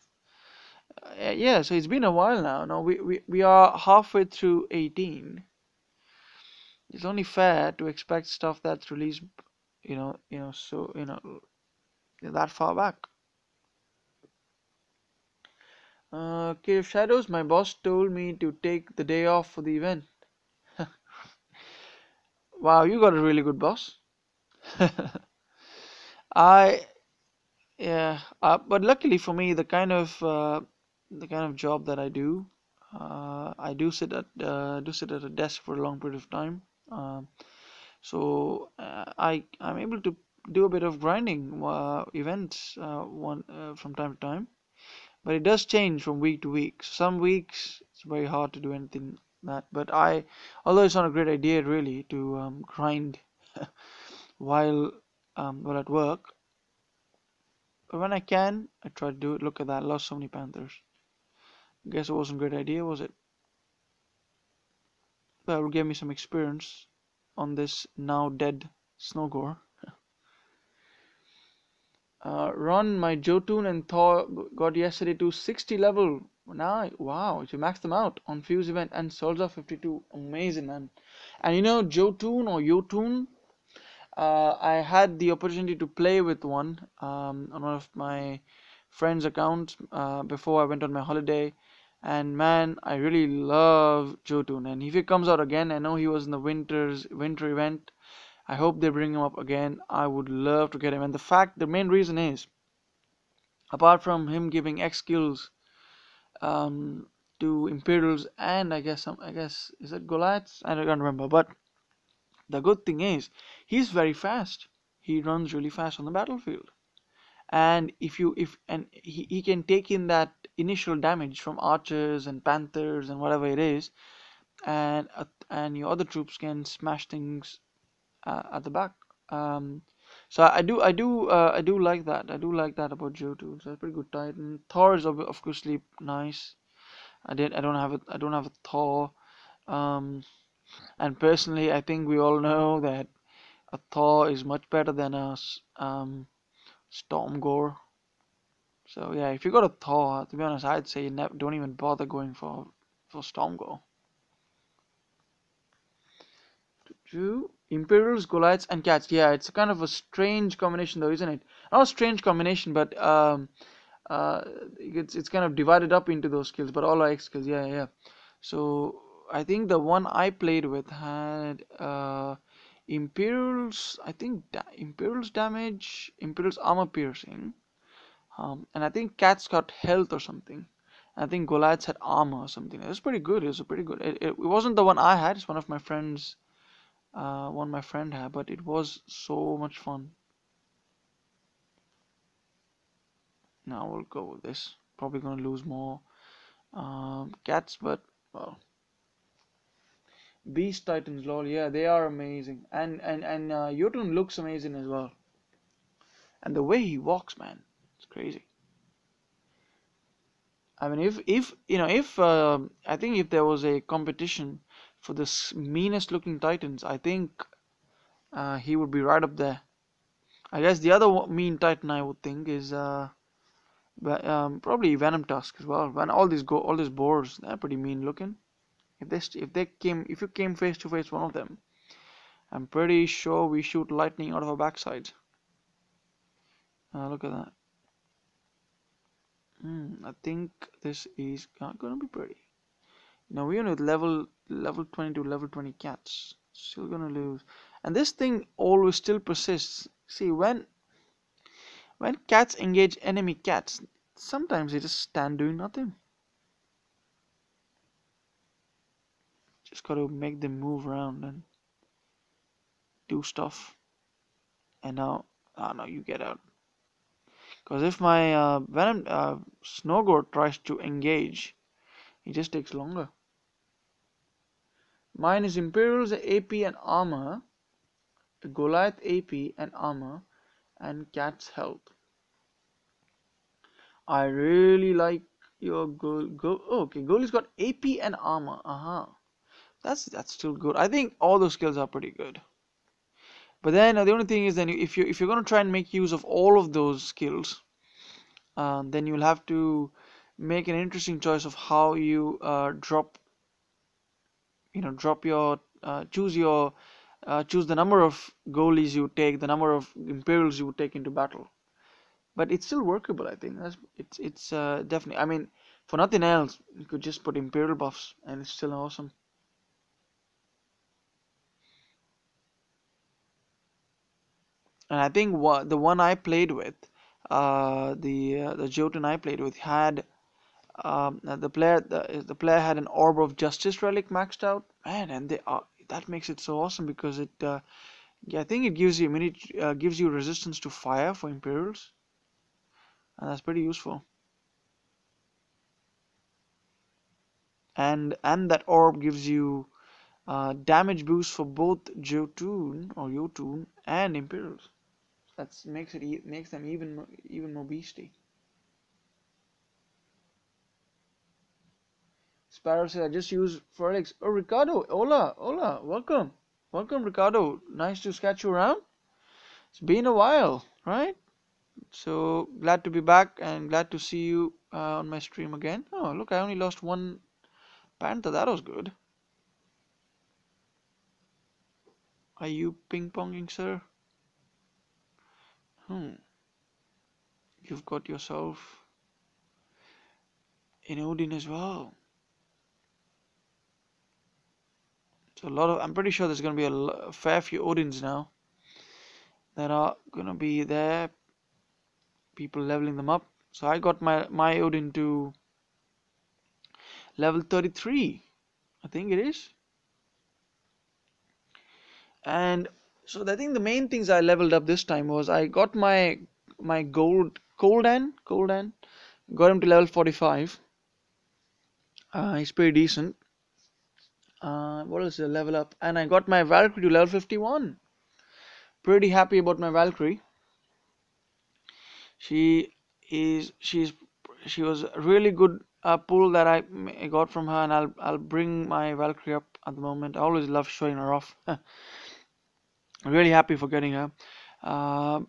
Yeah, so it's been a while now. Now we are halfway through 18. It's only fair to expect stuff that's released, so, that far back. Cave Shadows, my boss told me to take the day off for the event. Wow, you got a really good boss. I Yeah, but luckily for me, the kind of job that I do, I do sit at a desk for a long period of time. So I'm able to do a bit of grinding events one from time to time, but it does change from week to week. Some weeks it's very hard to do anything that, but although it's not a great idea really to grind while at work. But when I can, I try to do it. Look at that, lost so many panthers. Guess it wasn't a great idea, was it? But it will give me some experience on this now dead Snowgore. Run my Jotun and Thor got yesterday to 60 level. Now, wow, you maxed them out on Fuse event and Soldier 52. Amazing, man. And Jotun or Jotun, I had the opportunity to play with one on one of my friends' accounts before I went on my holiday. And man, I really love Jotun. And if he comes out again, I know he was in the winter event. I hope they bring him up again. I would love to get him. And the main reason is, apart from him giving X skills um, to Imperials and I guess is it Goliaths? I don't remember. But the good thing is he's very fast. He runs really fast on the battlefield. And he can take in that initial damage from archers and panthers and whatever it is, and your other troops can smash things at the back. Um, so I do like that. I do like that about Joe too. So it's pretty good Titan. Thor is of course nice. I don't have a Thor. Um, and personally, I think we all know that a Thor is much better than a Stormgore. So yeah, if you got a Thor, to be honest, I'd say don't even bother going for Stormgore. True. Imperials, Goliaths, and Cats. Yeah, it's a kind of a strange combination, though, isn't it? Not a strange combination, but uh, it's kind of divided up into those skills, but all are X skills. Yeah, yeah. So I think the one I played with had Imperials. I think Imperials damage, Imperials armor piercing, and I think Cats got health or something. I think Goliaths had armor or something. It was pretty good. It was pretty good. It wasn't the one I had. It's one my friend had, but it was so much fun. Now we'll go with this. Probably gonna lose more cats, but well, Beast Titans, lol. Yeah, they are amazing, and Jotun looks amazing as well. And the way he walks, man, it's crazy. I mean, if if I think if there was a competition for the meanest looking Titans, I think he would be right up there. I guess the other mean Titan I would think is probably Venom Tusk as well. When all these boars, they're pretty mean looking. If you came face to face one of them, I'm pretty sure we shoot lightning out of our backsides. Look at that. I think this is gonna be pretty. Now we're with level 20 to level 20 cats. Still gonna lose. And this thing always still persists. See, when cats engage enemy cats, sometimes they just stand doing nothing. Just gotta make them move around and do stuff. And now, no, you get out. Because if my Venom Snowgore tries to engage, it just takes longer. Mine is Imperial's AP and armor, Goliath AP and armor, and Cat's health. I really like your oh, okay, Goalie's got AP and armor. That's still good. I think all those skills are pretty good. But then the only thing is, then if you're gonna try and make use of all of those skills, then you'll have to make an interesting choice of how you drop your choose the number of goalies you take, the number of imperials you would take into battle. But it's still workable, I think. It's definitely. I mean, for nothing else, you could just put imperial buffs, and it's still awesome. And I think the one I played with, the Jotun I played with had the player had an Orb of Justice relic maxed out, man, and that makes it so awesome because yeah, I think it gives you resistance to fire for Imperials, and that's pretty useful. And that orb gives you damage boost for both Jotun or Jotun and Imperials. That makes them even more beastie. Sparrow said, I just use Felix. Oh, Ricardo, hola, welcome, Ricardo. Nice to catch you around. It's been a while, right? So glad to be back and glad to see you on my stream again. Oh, look, I only lost one panther. That was good. Are you ping-ponging, sir? Hmm. You've got yourself an Odin as well. So I'm pretty sure there's going to be a fair few Odins now that are going to be there. People leveling them up. So I got my Odin to level 33, I think it is. And so I think the main things I leveled up this time was I got my gold Koldan, got him to level 45. He's pretty decent. What else did I level up? And I got my Valkyrie to level 51. Pretty happy about my Valkyrie. She is she was a really good pull that I got from her, and I'll bring my Valkyrie up at the moment. I always love showing her off. Really happy for getting her. Uh,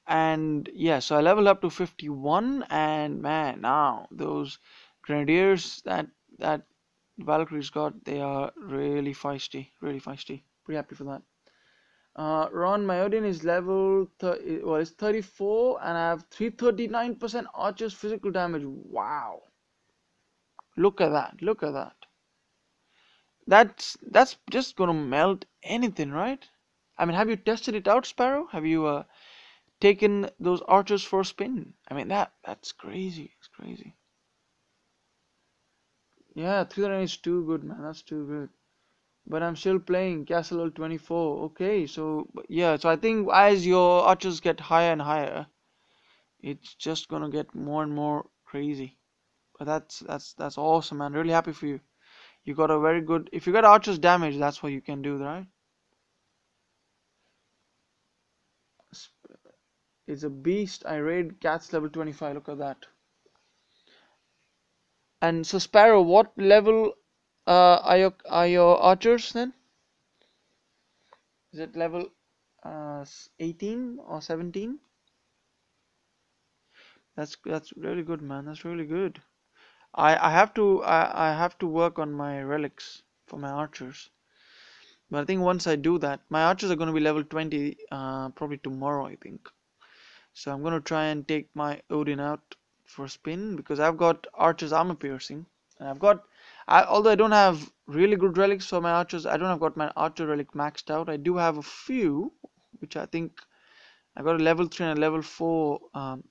and yeah, so I leveled up to 51, and man, now those grenadiers that Valkyrie's got, they are really feisty, really feisty. Pretty happy for that. Ron, my Odin is level it's 34, and I have 339% archer's physical damage. Wow, look at that! Look at that! That's just gonna melt anything, right? I mean, have you tested it out, Sparrow? Have you taken those archers for a spin? I mean, that's crazy. It's crazy. Yeah, 309 is too good, man. That's too good. But I'm still playing Castle Level 24. Okay, so yeah, so I think as your archers get higher and higher, it's just gonna get more and more crazy. But that's awesome, man. Really happy for you. You got a very good. If you got archers damage, that's what you can do, right? It's a beast. I raid cats level 25. Look at that. And so Sparrow, what level are your archers then? Is it level 18 or 17? That's really good, man. That's really good. I have to work on my relics for my archers. But I think once I do that, my archers are going to be level 20 probably tomorrow, I think. So I'm going to try and take my Odin out for a spin because I've got archers armor piercing, and although I don't have really good relics for my archers, I don't have got my archer relic maxed out. I do have a few, which I think I got a level 3 and a level 4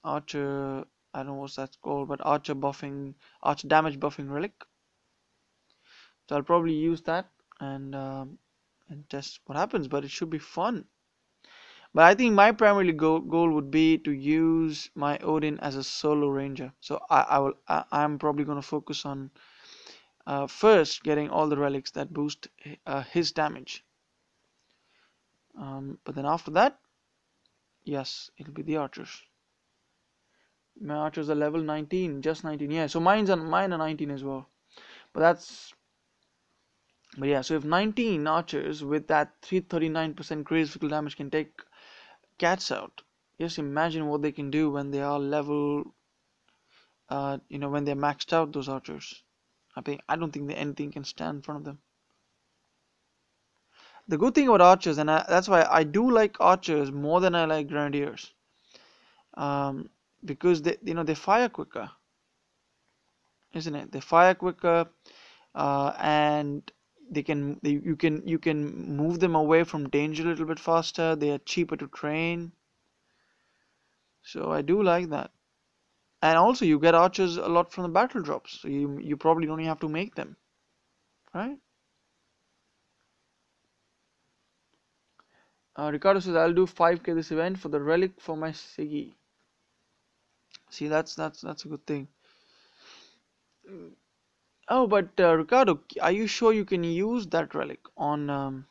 archer. I don't know what that's called, but archer damage buffing relic. So I'll probably use that and test what happens. But it should be fun. But I think my primary goal would be to use my Odin as a solo ranger. So I'm probably going to focus on first getting all the relics that boost his damage. But then after that, yes, it'll be the archers. My archers are level 19, just 19. Yeah, so mine are 19 as well. But yeah, so if 19 archers with that 339% critical damage can take cats out, just imagine what they can do when they are level, when they're maxed out, those archers. I don't think that anything can stand in front of them. The good thing about archers, and that's why I do like archers more than I like grenadiers, um, because they fire quicker, isn't it? They fire quicker, and you can move them away from danger a little bit faster. They are cheaper to train, so I do like that. And also, you get archers a lot from the battle drops, so you probably don't even have to make them, right? Ricardo says I'll do 5K this event for the relic for my Siggy. See, that's a good thing. Oh, but Ricardo, are you sure you can use that relic on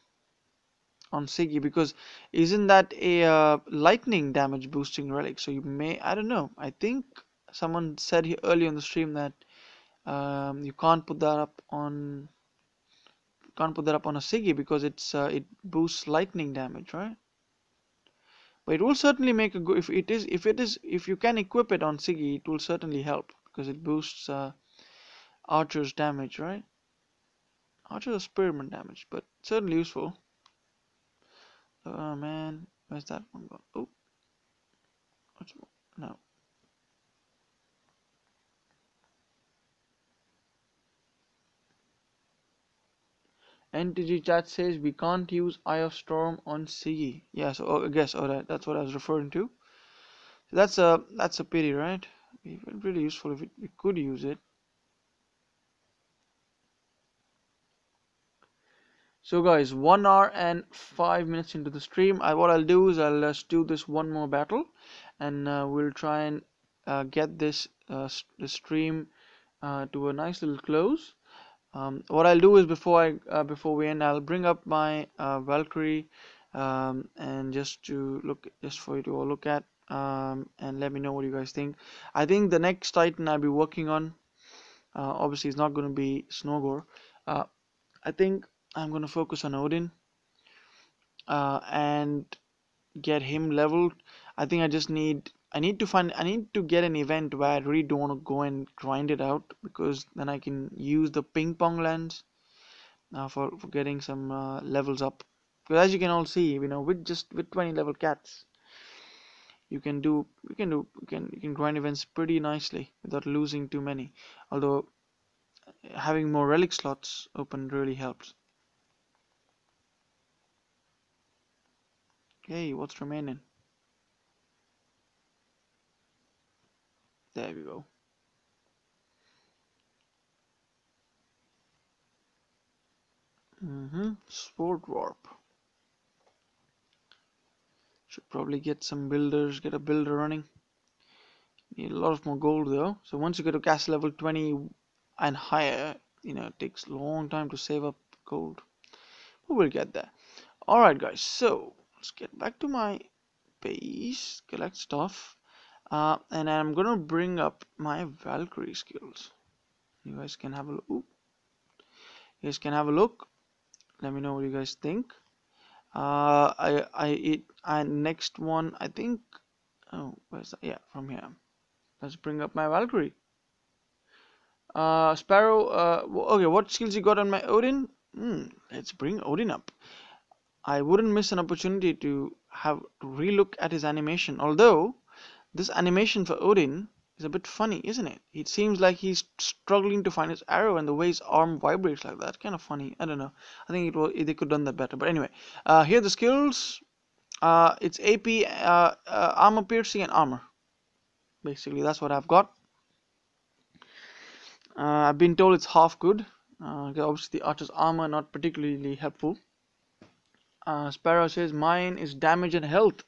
Siggy? Because isn't that a lightning damage boosting relic? So you may, I don't know. I think someone said here earlier in the stream that you can't put that up on a Siggy because it boosts lightning damage, right? But it will certainly make a good if you can equip it on Siggy, it will certainly help because it boosts Archer's damage, right? Archer's spearman damage, but certainly useful. Oh man, where's that one gone? Oh, no. NTG chat says we can't use Eye of Storm on Siggy. Yeah, so I guess that's what I was referring to. So that's a pity, right? It'd be really useful if we could use it. So guys, 1 hour and 5 minutes into the stream. What I'll do is I'll just do this one more battle, and we'll try and get the stream to a nice little close. What I'll do is before we end, I'll bring up my Valkyrie, and just for you to all look at, and let me know what you guys think. I think the next Titan I'll be working on, obviously, is not going to be Snowgore. Uh, I think I'm going to focus on Odin, and get him leveled. I think I need to get an event where I really don't want to go and grind it out, because then I can use the ping pong lens for getting some levels up. Because as you can all see, with 20 level cats, you can grind events pretty nicely without losing too many. Although having more relic slots open really helps. Okay, what's remaining? There we go. Sword warp. Should probably get a builder running. Need a lot of more gold though. So once you get to castle level 20 and higher, it takes a long time to save up gold. But we'll get there. Alright guys, so let's get back to my base, collect stuff. And I'm gonna bring up my Valkyrie skills. You guys can have a look. You guys can have a look. Let me know what you guys think. Next one, I think. Oh, where's that? Yeah, from here. Let's bring up my Valkyrie. Sparrow. Okay, what skills you got on my Odin? Let's bring Odin up. I wouldn't miss an opportunity to relook at his animation. Although this animation for Odin is a bit funny, isn't it? It seems like he's struggling to find his arrow, and the way his arm vibrates like that, kind of funny. I don't know. I think they could have done that better. But anyway, here are the skills. It's AP, armor piercing, and armor. Basically, that's what I've got. I've been told it's half good. Obviously, the archer's armor not particularly helpful. Sparrow says mine is damage and health.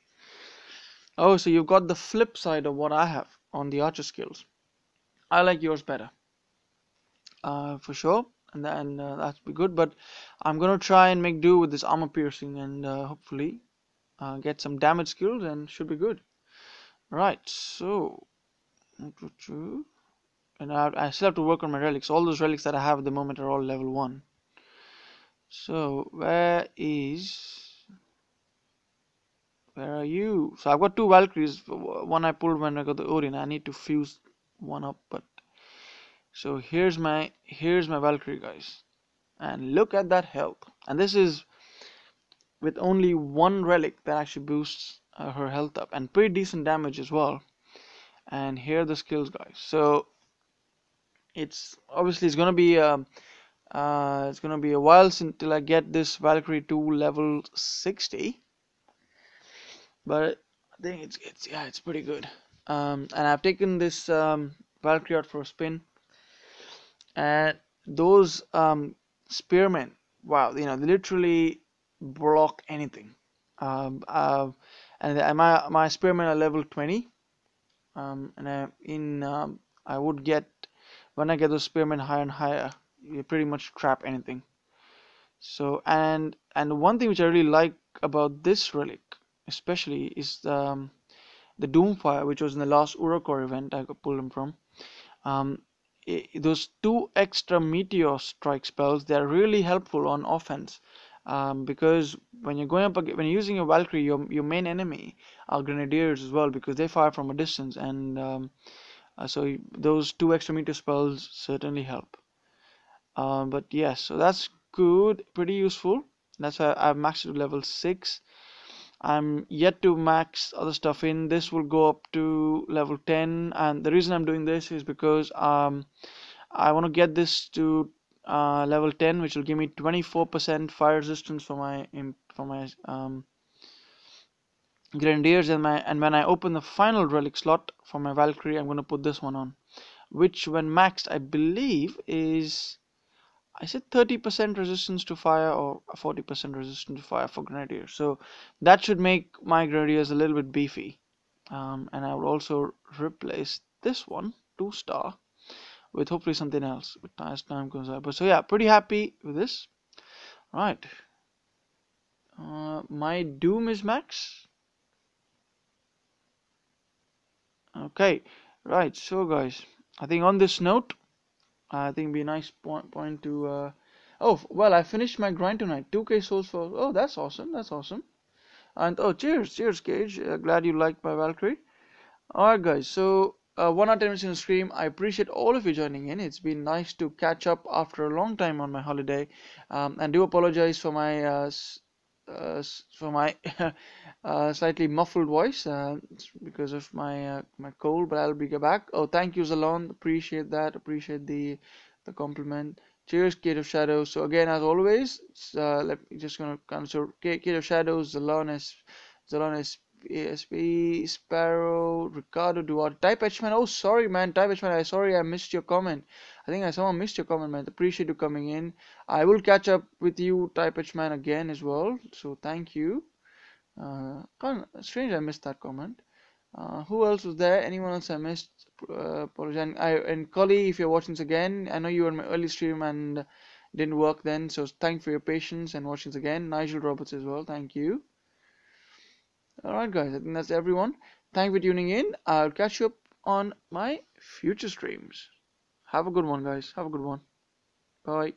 Oh, so you've got the flip side of what I have on the archer skills. I like yours better, for sure, and that'd be good. But I'm gonna try and make do with this armor piercing, and hopefully get some damage skills, and should be good. Right, so and I still have to work on my relics. All those relics that I have at the moment are all level 1. So where are you? So I've got 2 Valkyries. One I pulled when I got the Odin. I need to fuse one up, but so here's my Valkyrie, guys, and look at that health. And this is with only 1 relic that actually boosts her health up, and pretty decent damage as well. And here are the skills, guys. So it's gonna be a while until I get this Valkyrie to level 60, but I think it's pretty good. And I've taken this Valkyrie out for a spin, and those spearmen, wow, they literally block anything. And my spearmen are level 20, and I would get when I get those spearmen higher and higher, you pretty much trap anything. So and one thing which I really like about this relic, especially, is the Doomfire, which was in the last Urukor event I could pull them from. Um, those two extra meteor strike spells, they're really helpful on offense. Because when you're going up when you're using your Valkyrie, your main enemy are grenadiers as well, because they fire from a distance, and so those two extra meteor spells certainly help. But yes, so that's good, pretty useful. That's why I've maxed it to level 6. I'm yet to max other stuff in. This will go up to level 10, and the reason I'm doing this is because I want to get this to level 10, which will give me 24% fire resistance for my grenadiers, and when I open the final relic slot for my Valkyrie, I'm going to put this one on, which when maxed, I believe is, I said 30% resistance to fire or 40% resistance to fire for grenadiers. So that should make my grenadiers a little bit beefy. And I will also replace this one, 2-star, with hopefully something else as time goes on. But so yeah, pretty happy with this. Right. My Doom is max. Okay. Right. So guys, I think on this note, I think it'd be a nice point to. Oh well, I finished my grind tonight. 2K souls for. Oh, that's awesome. That's awesome. And oh, cheers, Gage. Glad you liked my Valkyrie. Alright, guys. So 1 hour 10 minutes in the stream. I appreciate all of you joining in. It's been nice to catch up after a long time on my holiday, and do apologize for my slightly muffled voice. It's because of my cold, but I'll be back. Oh, thank you, Zalon. Appreciate that. Appreciate the compliment. Cheers, Kate of Shadows. So again, as always, let me just gonna kind of so Kate of Shadows, Zalon is ASP, Sparrow, Ricardo, Duarte, Type H man. Oh, sorry, man, Type H man. Sorry, I missed your comment. I think I somehow missed your comment, man. Appreciate you coming in. I will catch up with you, Type H man, again as well. So thank you. Strange, I missed that comment. Who else was there? Anyone else I missed? Apologize. And Collie, if you're watching this again, I know you were in my early stream and didn't work then, so thank you for your patience and watching this again. Nigel Roberts as well, thank you. Alright, guys, I think that's everyone. Thank you for tuning in. I'll catch you up on my future streams. Have a good one, guys. Have a good one. Bye.